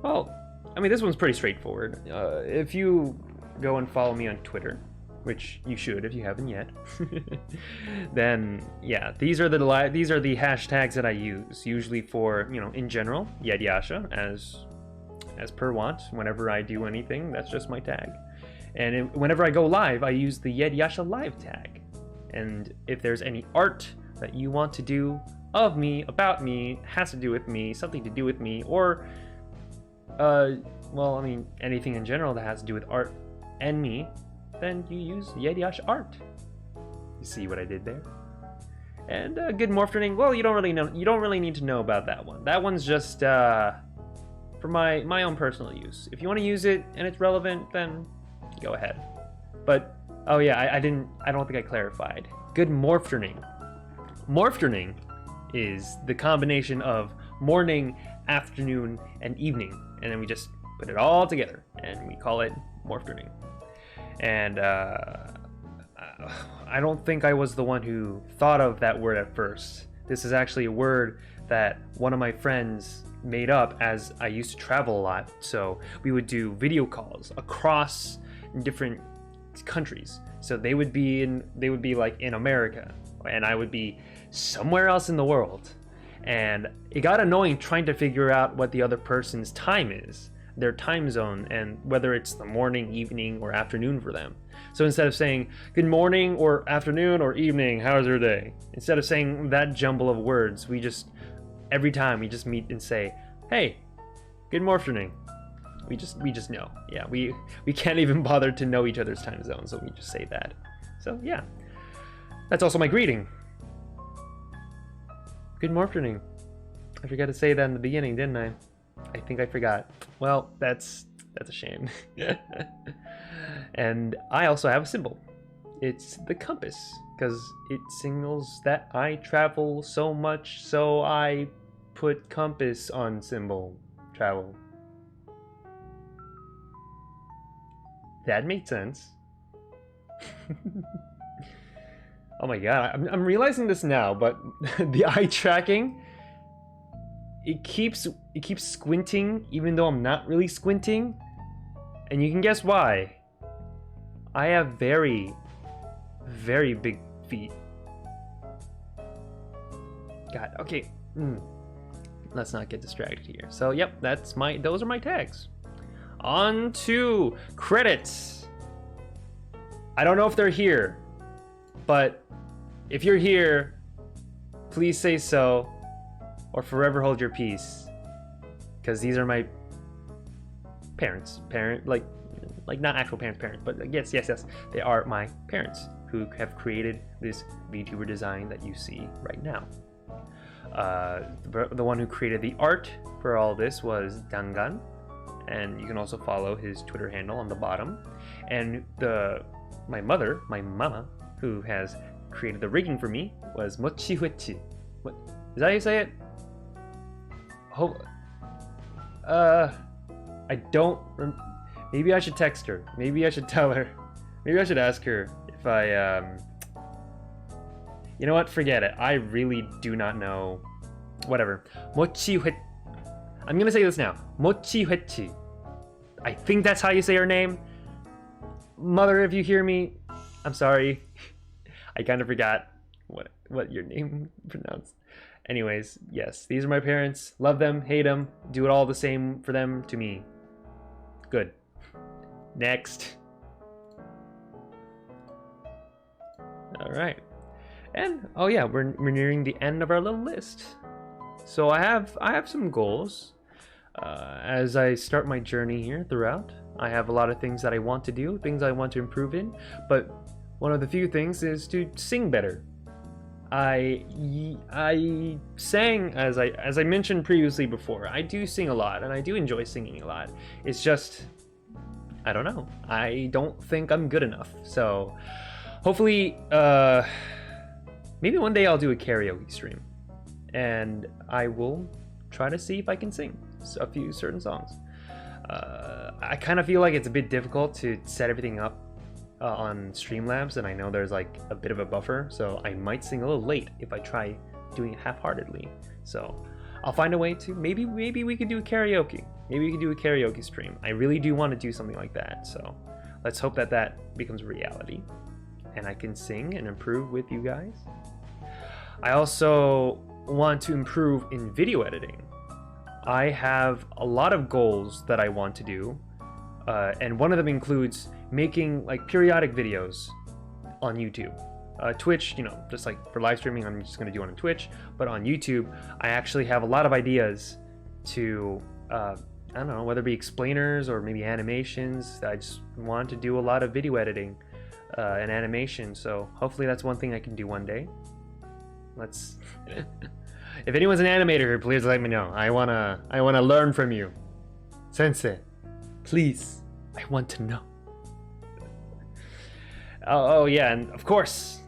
Well, I mean, this one's pretty straightforward. If you go and follow me on Twitter, which you should if you haven't yet, then yeah, these are the hashtags that I use usually for, you know, in general, Yedyasha, as per want. Whenever I do anything, that's just my tag. And whenever I go live, I use the Yedyasha live tag. And if there's any art that you want to do of me, about me, has to do with me, something to do with me, or well, I mean, anything in general that has to do with art and me, then you use Yedyasha art. You see what I did there? And good morphing. Well, you don't really need to know about that one. That one's just for my own personal use. If you want to use it and it's relevant, then go ahead. But oh yeah, I don't think I clarified. Good morphing. Morphing is the combination of morning, afternoon, and evening, and then we just put it all together and we call it morphing. And I don't think I was the one who thought of that word at first. This is actually a word that one of my friends made up as I used to travel a lot. So we would do video calls across different countries. So they would be like in America, and I would be somewhere else in the world. And it got annoying trying to figure out what the other person's time is, their time zone, and whether it's the morning, evening, or afternoon for them. So instead of saying good morning or afternoon or evening, how's your day? Instead of saying that jumble of words, every time we just meet and say, hey, good morning. We just know. Yeah, we can't even bother to know each other's time zone, so we just say that. So yeah, that's also my greeting. Good morning. I forgot to say that in the beginning, didn't I? I think I forgot. Well, that's a shame. And I also have a symbol. It's the compass, because it signals that I travel so much, so I put compass on symbol. Travel. That made sense. Oh my god, I'm realizing this now, but the eye tracking, it keeps squinting even though I'm not really squinting. And you can guess why. I have very, very big feet. God, okay. Let's not get distracted here. So yep, those are my tags. On to credits. I don't know if they're here, but if you're here, please say so, or forever hold your peace, because these are my parents. Like not actual parents, but yes, they are my parents who have created this VTuber design that you see right now. The one who created the art for all this was Dangan, and you can also follow his Twitter handle on the bottom. And my mama, who has created the rigging for me, was Mochihuechi. What is that how you say it? I don't. Maybe I should text her. Maybe I should tell her. Maybe I should ask her if I. You know what? Forget it. I really do not know. Whatever. Mochihuechi. I'm gonna say this now. Mochihuechi. I think that's how you say her name. Mother, if you hear me, I'm sorry. I kind of forgot what your name pronounced. Anyways, yes, these are my parents. Love them, hate them, do it all the same for them to me. Good. Next. All right. And oh yeah, we're nearing the end of our little list. So I have some goals as I start my journey here throughout. I have a lot of things that I want to do, things I want to improve in, but one of the few things is to sing better. I sang, as I mentioned previously before, I do sing a lot and I do enjoy singing a lot. It's just, I don't know, I don't think I'm good enough. So hopefully maybe one day I'll do a karaoke stream and I will try to see if I can sing a few certain songs. I kind of feel like it's a bit difficult to set everything up on Streamlabs, and I know there's like a bit of a buffer, so I might sing a little late if I try doing it half-heartedly. So I'll find a way to, maybe we could do a karaoke. Maybe we could do a karaoke stream. I really do want to do something like that, so let's hope that that becomes a reality and I can sing and improve with you guys. I also want to improve in video editing. I have a lot of goals that I want to do, and one of them includes making like periodic videos on YouTube. Twitch, you know, just like for live streaming, I'm just going to do it on Twitch, but on YouTube, I actually have a lot of ideas to, I don't know, whether it be explainers or maybe animations. I just want to do a lot of video editing and animation, so hopefully that's one thing I can do one day. Let's... If anyone's an animator here, please let me know. I wanna learn from you. Sensei, please, I want to know. Oh yeah, and of course,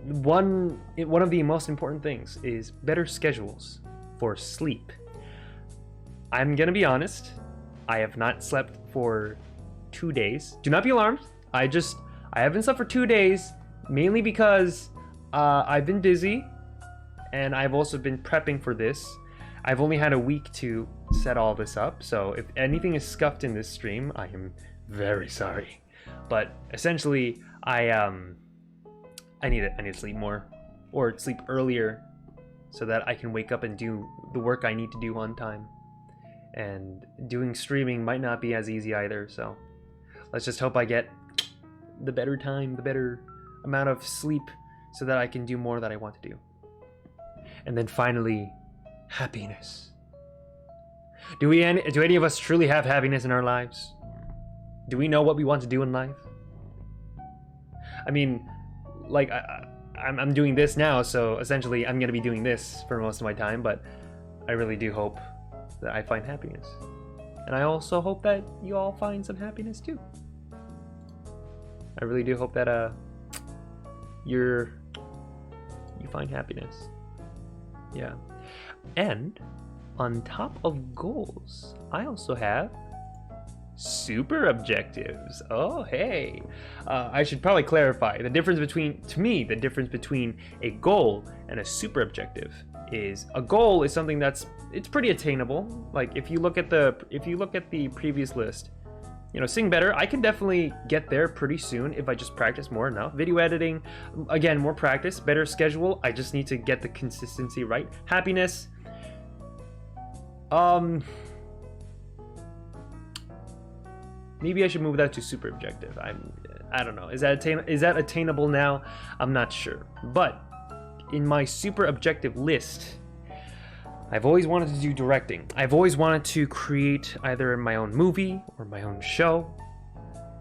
one of the most important things is better schedules for sleep. I'm gonna be honest, I have not slept for 2 days. Do not be alarmed. I haven't slept for 2 days, mainly because I've been busy, and I've also been prepping for this. I've only had a week to set all this up, so if anything is scuffed in this stream, I am very sorry. But essentially, I need to sleep more, or sleep earlier, so that I can wake up and do the work I need to do on time. And doing streaming might not be as easy either, so let's just hope I get the better time, the better amount of sleep, so that I can do more that I want to do. And then finally, happiness. Do any of us truly have happiness in our lives? Do we know what we want to do in life? I mean, like, I'm doing this now, so essentially I'm gonna be doing this for most of my time, but I really do hope that I find happiness. And I also hope that you all find some happiness too. I really do hope that you find happiness. Yeah. And on top of goals, I also have super objectives. Oh, hey. I should probably clarify the difference between, to me, the difference between a goal and a super objective is a goal is something it's pretty attainable. Like if you look at the previous list, you know, sing better, I can definitely get there pretty soon if I just practice more enough. Video editing, again, more practice, better schedule. I just need to get the consistency right. Happiness, maybe I should move that to super objective. I don't know. Is that attainable now? I'm not sure. But in my super objective list, I've always wanted to do directing. I've always wanted to create either my own movie or my own show.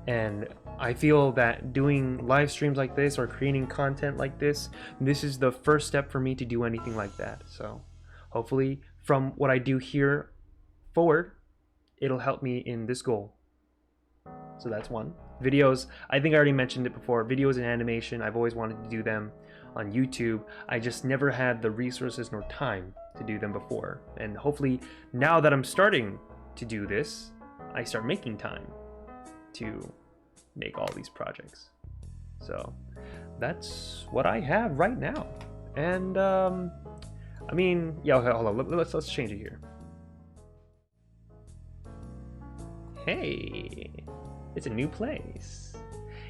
And I feel that doing live streams like this or creating content like this is the first step for me to do anything like that. So hopefully from what I do here forward, it'll help me in this goal. So that's one. Videos, I think I already mentioned it before. Videos and animation, I've always wanted to do them on YouTube. I just never had the resources nor time to do them before. And hopefully now that I'm starting to do this, I start making time to make all these projects. So that's what I have right now. And I mean, yeah, okay, hold on, let's change it here. Hey, it's a new place.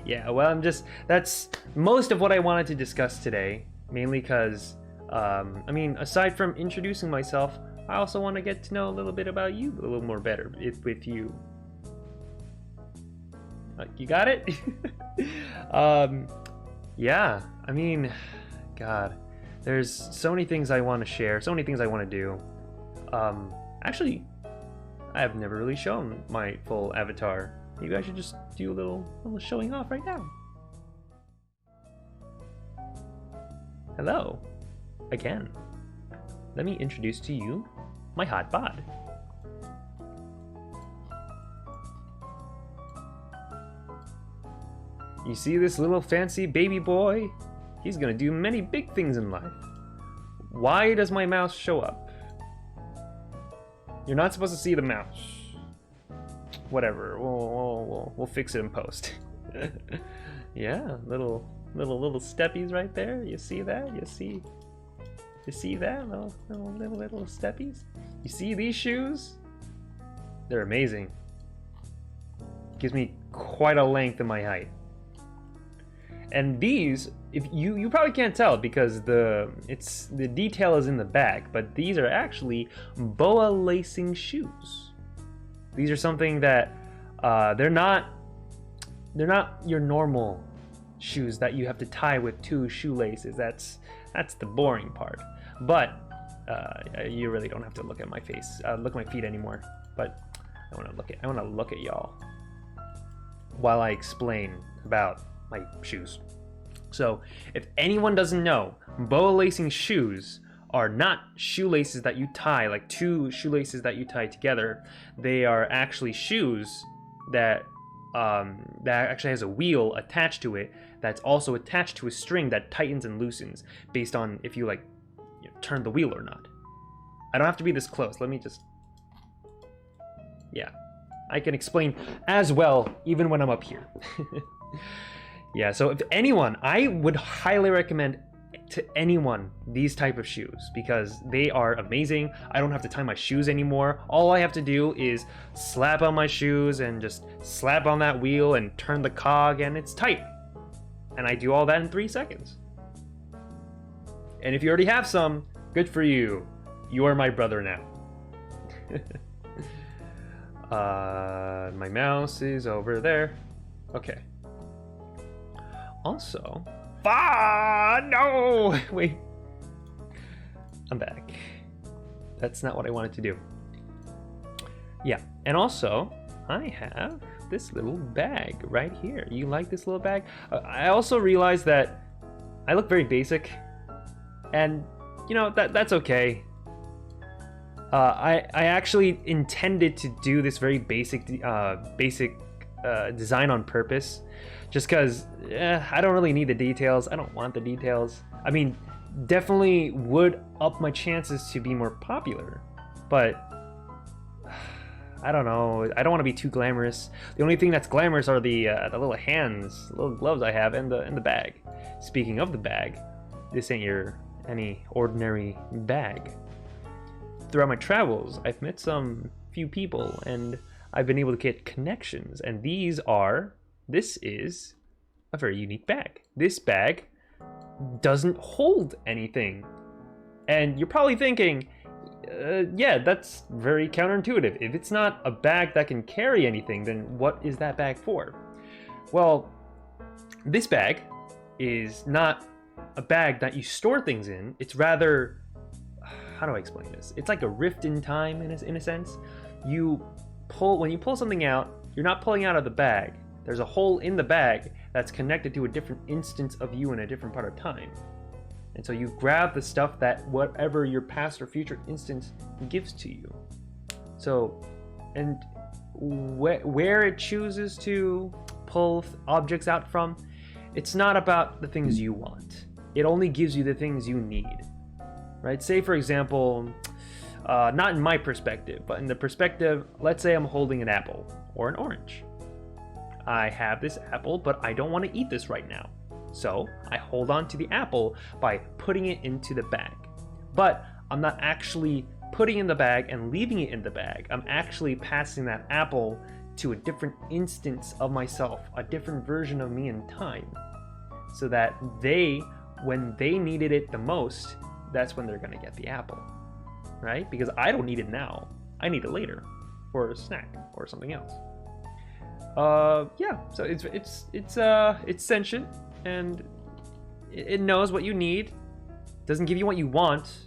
Yeah, well, that's most of what I wanted to discuss today, mainly because, I mean, aside from introducing myself, I also want to get to know a little bit about you a little more better with you. You got it? Yeah, I mean, God, There's so many things I want to share, so many things I want to do. Actually, I have never really shown my full avatar. Maybe I should just do a little showing off right now. Hello, again. Let me introduce to you my hot bod. You see this little fancy baby boy? He's gonna do many big things in life. Why does my mouse show up? You're not supposed to see the mouse. Whatever, we'll fix it in post. Yeah, little steppies right there. You see that? You see that? Little steppies. You see these shoes? They're amazing. Gives me quite a length in my height. And these, if you probably can't tell because the detail is in the back, but these are actually boa lacing shoes. These are something that they're not your normal shoes that you have to tie with 2 shoelaces. That's the boring part. But you really don't have to look at my face, look at my feet anymore. But I want to look at y'all while I explain about my shoes. So if anyone doesn't know, boa lacing shoes are not shoelaces that you tie, like 2 shoelaces that you tie together. They are actually shoes that actually has a wheel attached to it that's also attached to a string that tightens and loosens based on if you turn the wheel or not. I don't have to be this close. Let me just... Yeah. I can explain as well even when I'm up here. Yeah, so if anyone, I would highly recommend to anyone these type of shoes because they are amazing. I don't have to tie my shoes anymore. All I have to do is slap on my shoes and just slap on that wheel and turn the cog and it's tight. And I do all that in 3 seconds. And if you already have some, good for you. You are my brother now. My mouse is over there. Okay. Also, no! Wait. I'm back. That's not what I wanted to do. Yeah, and also, I have this little bag right here. You like this little bag? I also realized that I look very basic, and that's okay. I actually intended to do this very basic design on purpose, just because I don't really need the details. I don't want the details. I mean, definitely would up my chances to be more popular, but I don't know. I don't want to be too glamorous. The only thing that's glamorous are the little hands, little gloves I have, and the bag. Speaking of the bag, this ain't any ordinary bag. Throughout my travels, I've met some few people, and I've been able to get connections, and this is a very unique bag. This bag doesn't hold anything. And you're probably thinking, yeah, that's very counterintuitive. If it's not a bag that can carry anything, then what is that bag for? Well, this bag is not a bag that you store things in. It's rather, how do I explain this? It's like a rift in time in a sense. When you pull something out, you're not pulling out of the bag. There's a hole in the bag that's connected to a different instance of you in a different part of time. And so you grab the stuff that whatever your past or future instance gives to you. So, and where it chooses to pull objects out from, it's not about the things you want. It only gives you the things you need, right? Say, for example, not in my perspective, but in the perspective, let's say I'm holding an apple or an orange. I have this apple, but I don't want to eat this right now. So I hold on to the apple by putting it into the bag. But I'm not actually putting it in the bag and leaving it in the bag. I'm actually passing that apple to a different instance of myself, a different version of me in time. So that when they needed it the most, that's when they're going to get the apple. Right? Because I don't need it now. I need it later for a snack or something else. Yeah, so it's sentient and it knows what you need Doesn't give you what you want.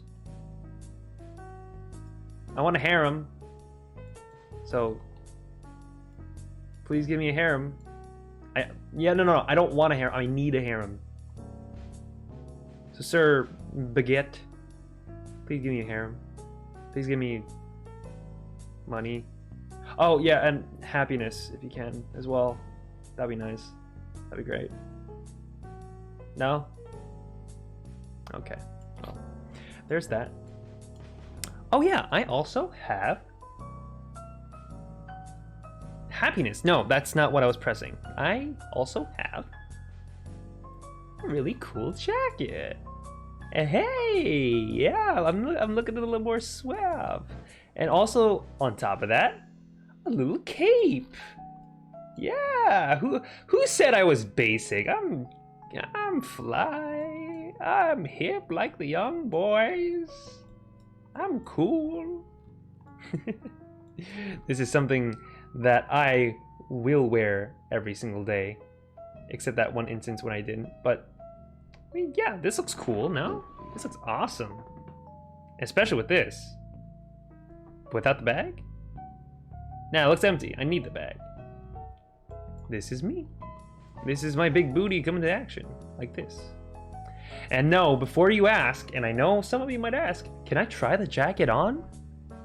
I want a harem. So, please give me a harem. No, I don't want a harem. I need a harem. So, Sir Baguette, please give me a harem. Please give me money. Oh, yeah, and happiness, if you can, as well. That'd be nice. That'd be great. No? Okay. Well, there's that. Oh, yeah, I also have happiness. No, that's not what I was pressing. I also have a really cool jacket. And hey, yeah, I'm looking a little more suave. And also, on top of that, a little cape. Yeah, who said I was basic? I'm fly. I'm hip like the young boys. I'm cool. This is something that I will wear every single day, except that one instance when I didn't. But I mean, yeah, this looks cool. No, this looks awesome, especially with this. Without the bag? Nah, it looks empty. I need the bag. This is me. This is my big booty coming to action, like this. And no, before you ask, and I know some of you might ask, can I try the jacket on?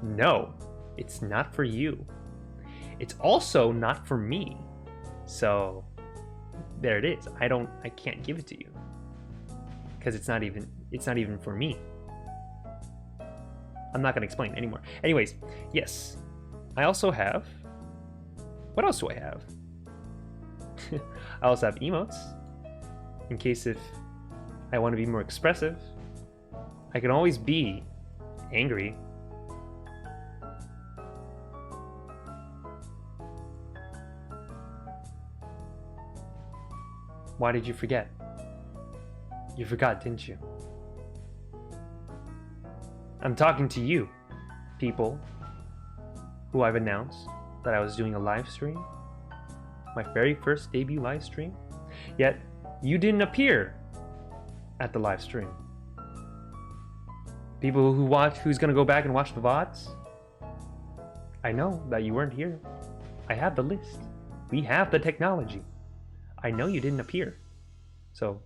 No, it's not for you. It's also not for me. So, there it is. I can't give it to you. Because it's not even for me. I'm not gonna explain anymore. Anyways, yes. I also have, what else do I have? I also have emotes, in case if I want to be more expressive. I can always be angry. Why did you forget? You forgot, didn't you? I'm talking to you, people who I've announced that I was doing a live stream. My very first debut live stream. Yet, you didn't appear at the live stream. People who's gonna go back and watch the VODs. I know that you weren't here. I have the list. We have the technology. I know you didn't appear. So,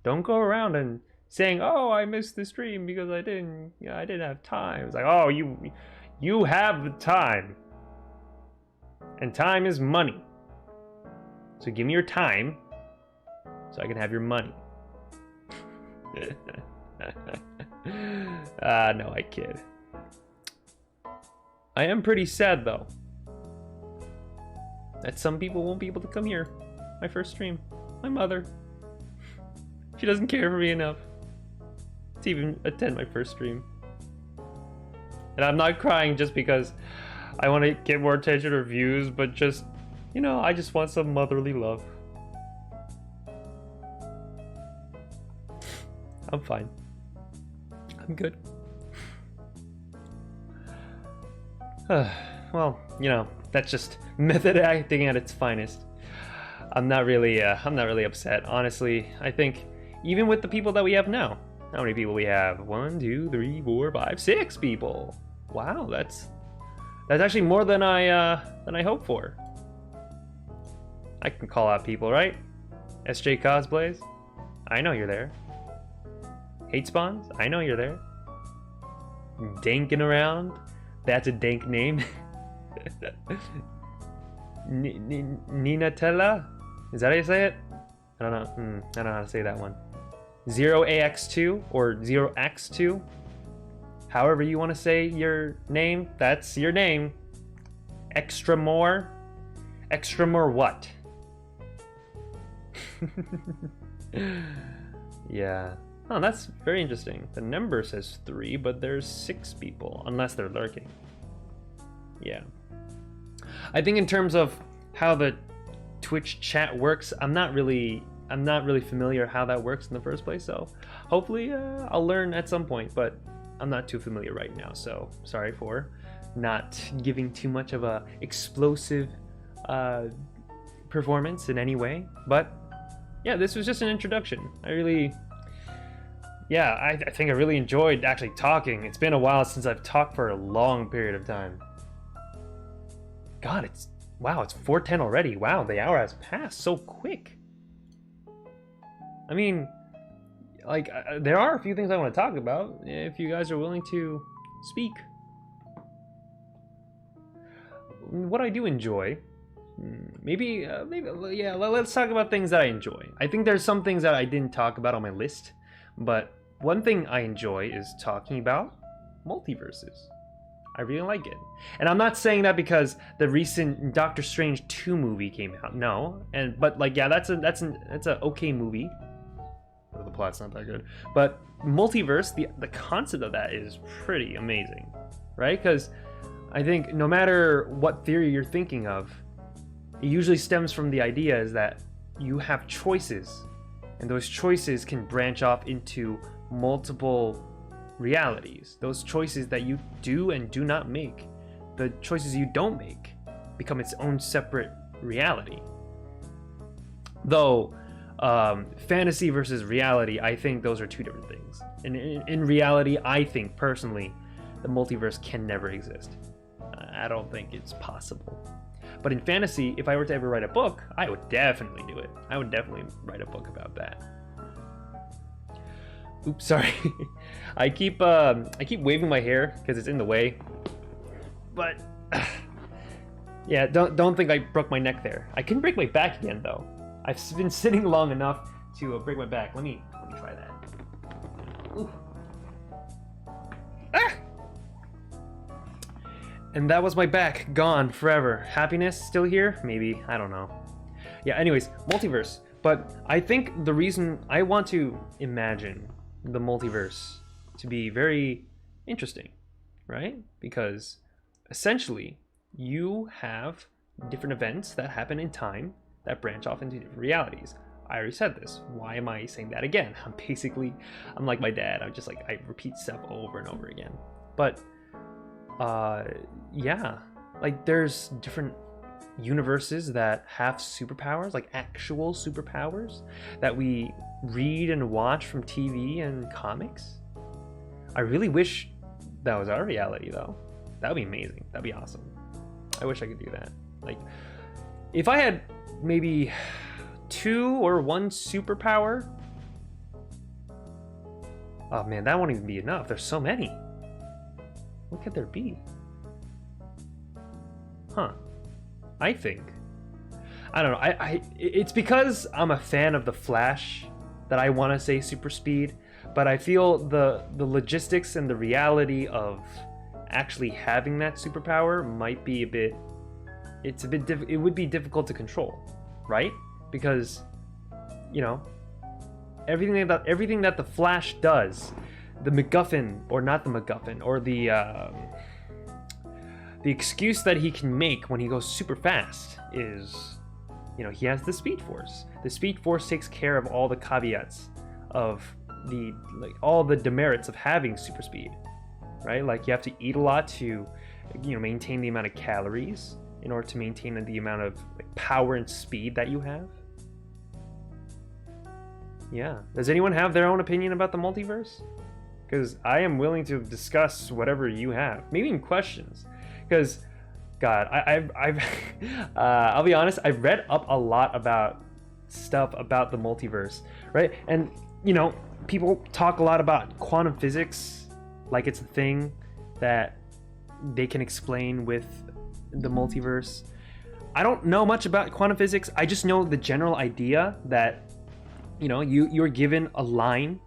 don't go around and saying, "Oh, I missed the stream because I didn't have time." It's like, "Oh, you have the time. And time is money. So give me your time so I can have your money." No, I kid. I am pretty sad though that some people won't be able to come here. My first stream. My mother. She doesn't care for me enough to even attend my first stream. And I'm not crying just because I want to get more attention or views, but just, I just want some motherly love. I'm fine. I'm good. Well, that's just method acting at its finest. I'm not really upset. Honestly, I think even with the people that we have now, how many people we have? 1, 2, 3, 4, 5, 6 people. Wow, that's actually more than I hoped for. I can call out people, right? SJ Cosplays, I know you're there. Hate Spawns, I know you're there. Danking around, that's a dank name. Ninatella, is that how you say it? I don't know. I don't know how to say that one. 0AX2 or 0X2. However you want to say your name, that's your name. Extra more? Extra more what? Yeah. Oh, that's very interesting. The number says 3, but there's 6 people, unless they're lurking. Yeah. I think in terms of how the Twitch chat works, I'm not really familiar how that works in the first place, so hopefully I'll learn at some point, but I'm not too familiar right now, so sorry for not giving too much of a explosive performance in any way. But yeah, this was just an introduction. I really, yeah, I think I really enjoyed actually talking. It's been a while since I've talked for a long period of time. God, it's 4:10 already. Wow, the hour has passed so quick. I mean, like, there are a few things I want to talk about if you guys are willing to speak. What I do enjoy, maybe, yeah, let's talk about things that I enjoy. I think there's some things that I didn't talk about on my list, but one thing I enjoy is talking about multiverses. I really like it. And I'm not saying that because the recent Doctor Strange 2 movie came out. No. But like, yeah, that's a okay movie. The plot's not that good. But multiverse, the concept of that is pretty amazing. Right? Because I think no matter what theory you're thinking of, it usually stems from the idea is that you have choices, and those choices can branch off into multiple realities. Those choices that you do and do not make, the choices you don't make, become its own separate reality. Though fantasy versus reality, I think those are two different things. And in reality, I think personally the multiverse can never exist. I don't think it's possible. But in fantasy, if I were to ever write a book, I would definitely do it. I would definitely write a book about that. Oops, sorry. I keep waving my hair because it's in the way. But yeah, don't think I broke my neck there. I can break my back again though. I've been sitting long enough to break my back. Let me try that. Ooh. Ah! And that was my back, gone forever. Happiness still here? Maybe, I don't know. Yeah, anyways, multiverse. But I think the reason I want to imagine the multiverse to be very interesting, right? Because essentially you have different events that happen in time that branch off into different realities. I already said this. Why am I saying that again? I'm like my dad. I repeat stuff over and over again. But yeah, like there's different universes that have superpowers, like actual superpowers that we read and watch from TV and comics. I really wish that was our reality though. That would be amazing. That'd be awesome. I wish I could do that. Like, if I had maybe 2 or 1 superpower, oh man, that won't even be enough. There's so many. What could there be? Huh. I think, I don't know. It's because I'm a fan of the Flash that I want to say super speed, but I feel the logistics and the reality of actually having that superpower might be a bit. It would be difficult to control, right? Because, you know, everything that the Flash does, the MacGuffin or not the MacGuffin, or the excuse that he can make when he goes super fast is, you know, he has the Speed Force. The Speed Force takes care of all the caveats of all the demerits of having super speed, right? Like you have to eat a lot to, you know, maintain the amount of calories in order to maintain the amount of power and speed that you have. Yeah. Does anyone have their own opinion about the multiverse? Because I am willing to discuss whatever you have, maybe in questions. Because, God, I've I'll be honest, I've read up a lot about stuff about the multiverse, right? And, you know, people talk a lot about quantum physics, like it's a thing that they can explain with the multiverse. I don't know much about quantum physics. I just know the general idea that, you know, you're given a line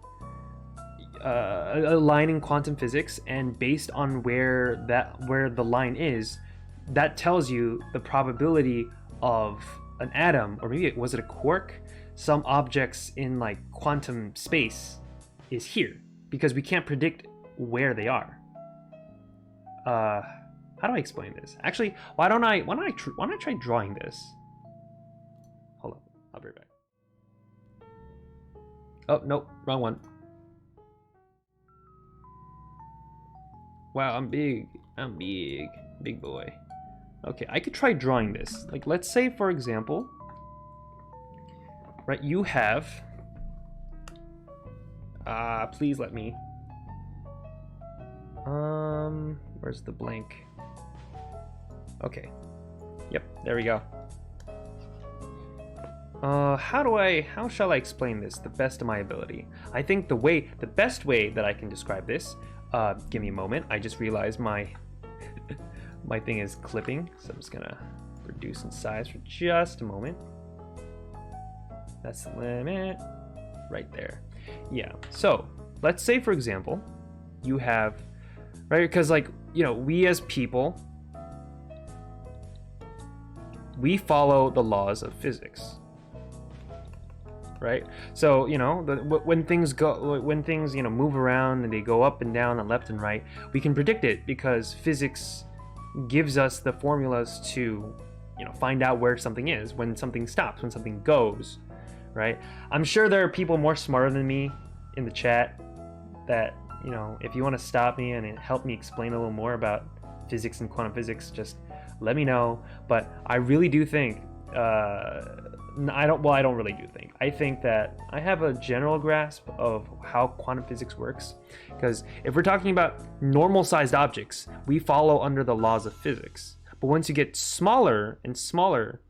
in quantum physics, and based on where the line is, that tells you the probability of an atom, or maybe was it a quark, some objects in like quantum space is here, because we can't predict where they are. How do I explain this? Actually, why don't I try drawing this? Hold on, I'll be right back. Oh, nope, wrong one. Wow, I'm big. Big boy. Okay, I could try drawing this. Like, let's say, for example, right, you have Please let me. Where's the blank? Okay. Yep, there we go. How shall I explain this the best of my ability? I think the best way that I can describe this, give me a moment. I just realized my my thing is clipping, so I'm just gonna reduce in size for just a moment. That's the limit right there. Yeah, so let's say, for example, you have, right, because like, you know, we as people, we follow the laws of physics, right? So, you know, when things you know, move around and they go up and down and left and right, we can predict it because physics gives us the formulas to, you know, find out where something is, when something stops, when something goes, right? I'm sure there are people more smarter than me in the chat that, you know, if you want to stop me and help me explain a little more about physics and quantum physics, just let me know. But I really do think, I don't really do think. I think that I have a general grasp of how quantum physics works, because if we're talking about normal sized objects, we follow under the laws of physics. But once you get smaller and smaller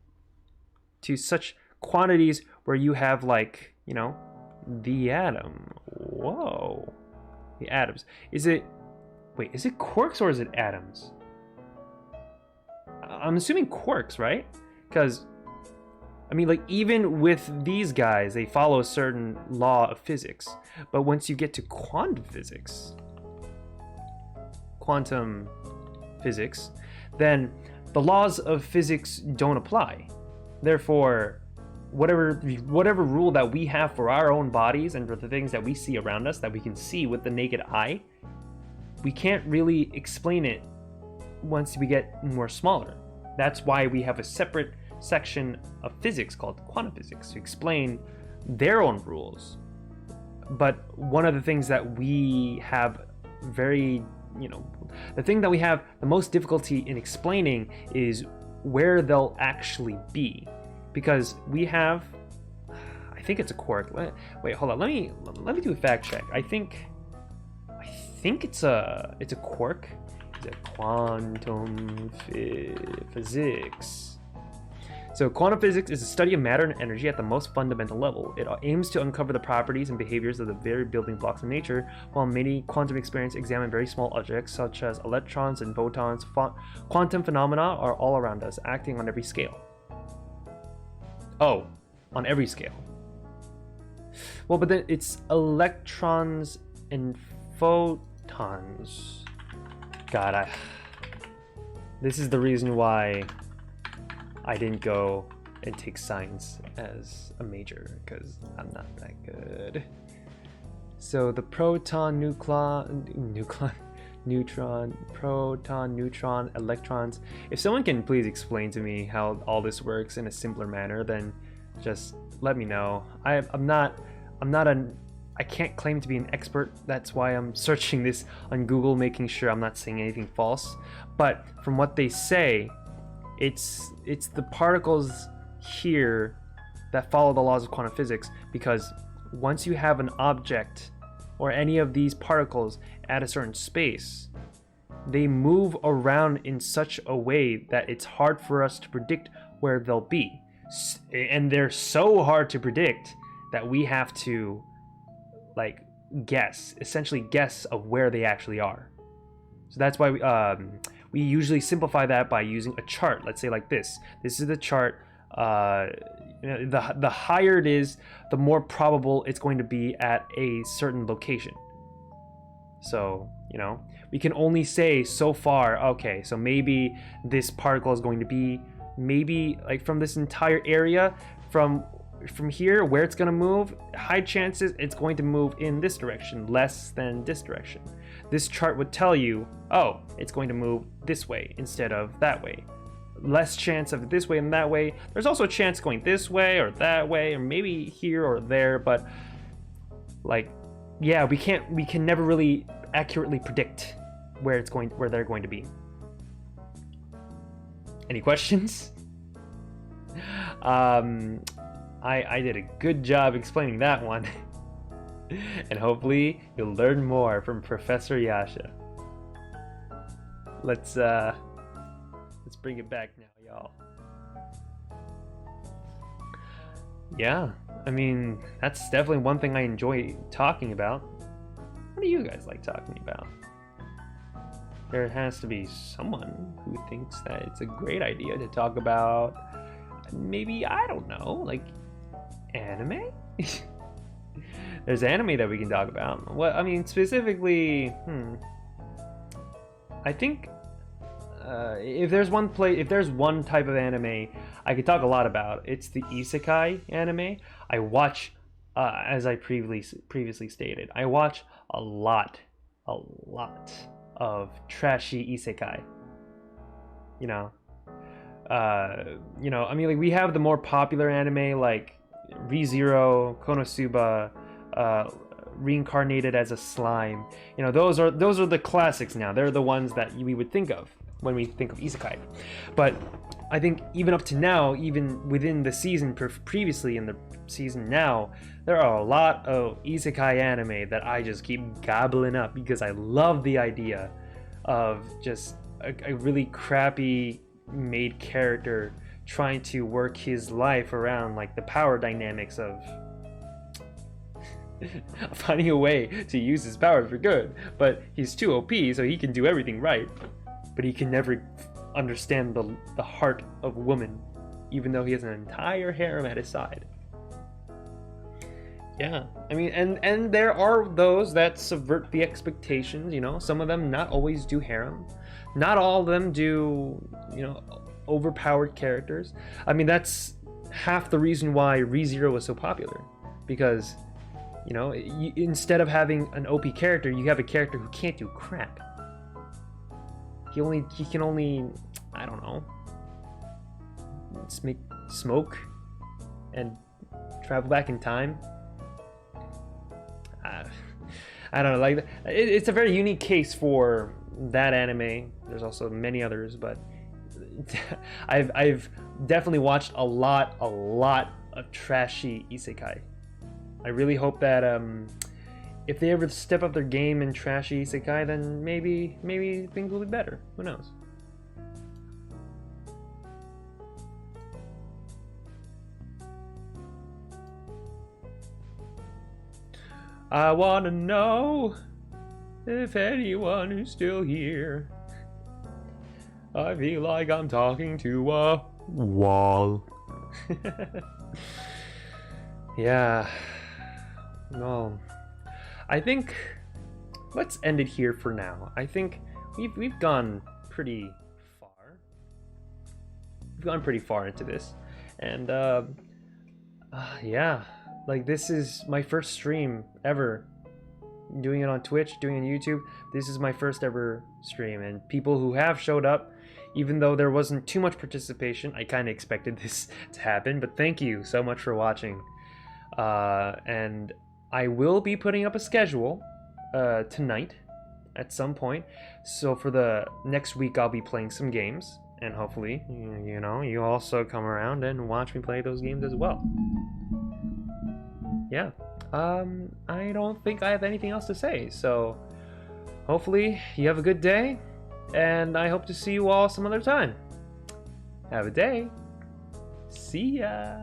to such quantities where you have, like, you know, the atom. Whoa. The atoms. Is it quarks or is it atoms? I'm assuming quarks, right? Because, I mean, like, even with these guys, they follow a certain law of physics. But once you get to quantum physics, then the laws of physics don't apply. Therefore, whatever rule that we have for our own bodies and for the things that we see around us that we can see with the naked eye, we can't really explain it once we get more smaller. That's why we have a separate section of physics called quantum physics to explain their own rules. But one of the things that we have the thing that we have the most difficulty in explaining is where they'll actually be. Because we have, I think it's a quark. Wait, hold on. Let me do a fact check. I think it's a quark. It's a quantum physics. So quantum physics is a study of matter and energy at the most fundamental level. It aims to uncover the properties and behaviors of the very building blocks of nature, while many quantum experiments examine very small objects such as electrons and photons. Quantum phenomena are all around us, acting on every scale. Oh, on every scale. Well, but then it's electrons and photons. God, this is the reason why I didn't go and take science as a major, because I'm not that good. So the proton, neutron, proton, neutron, electrons. If someone can please explain to me how all this works in a simpler manner, then just let me know. I can't claim to be an expert. That's why I'm searching this on Google, making sure I'm not saying anything false. But from what they say, it's the particles here that follow the laws of quantum physics, because once you have an object or any of these particles at a certain space, they move around in such a way that it's hard for us to predict where they'll be. And they're so hard to predict that we have to, like, essentially guess of where they actually are. So that's why we usually simplify that by using a chart. Let's say like this. This is the chart. The higher it is, the more probable it's going to be at a certain location. So, you know, we can only say so far, okay, so maybe this particle is going to be, maybe like from this entire area, from here, where it's going to move, high chances it's going to move in this direction, less than this direction. This chart would tell you, oh, it's going to move this way instead of that way. Less chance of this way and that way. There's also a chance going this way or that way, or maybe here or there, but like, yeah, we can never really accurately predict where they're going to be. Any questions? I did a good job explaining that one. And hopefully you'll learn more from Professor Yasha. Let's bring it back now, y'all. Yeah, I mean, that's definitely one thing I enjoy talking about. What do you guys like talking about? There has to be someone who thinks that it's a great idea to talk about, maybe, I don't know, like anime? There's anime that we can talk about. What I mean, specifically, I think if there's one type of anime I could talk a lot about, it's the isekai anime. I watch, as I previously stated, I watch a lot of trashy isekai. I mean, like, we have the more popular anime like ReZero, Konosuba, Reincarnated as a Slime. Those are the classics now. They're the ones that we would think of when we think of isekai. But I think even up to now, even within the season previously in the season now, there are a lot of isekai anime that I just keep gobbling up because I love the idea of just a really crappy made character trying to work his life around like the power dynamics of finding a way to use his powers for good. But he's too OP, so he can do everything right, but he can never understand the heart of woman, even though he has an entire harem at his side. Yeah, I mean, and there are those that subvert the expectations. Some of them not always do harem, not all of them do overpowered characters. I mean, that's half the reason why ReZero was so popular, because instead of having an OP character, you have a character who can't do crap. He can only, I don't know, smoke and travel back in time. I don't know, like, it's a very unique case for that anime. There's also many others, but I've definitely watched a lot of trashy isekai. I really hope that if they ever step up their game in trashy isekai, then maybe things will be better. Who knows? I wanna know if anyone who's still here. I feel like I'm talking to a wall. Yeah. Well, I think let's end it here for now. I think we've gone pretty far. We've gone pretty far into this, and yeah, like, this is my first stream ever. Doing it on Twitch, doing it on YouTube. This is my first ever stream, and people who have showed up, even though there wasn't too much participation, I kind of expected this to happen. But thank you so much for watching, and I will be putting up a schedule tonight at some point. So for the next week, I'll be playing some games, and hopefully, you also come around and watch me play those games as well. Yeah, I don't think I have anything else to say. So hopefully you have a good day, and I hope to see you all some other time. Have a day. See ya.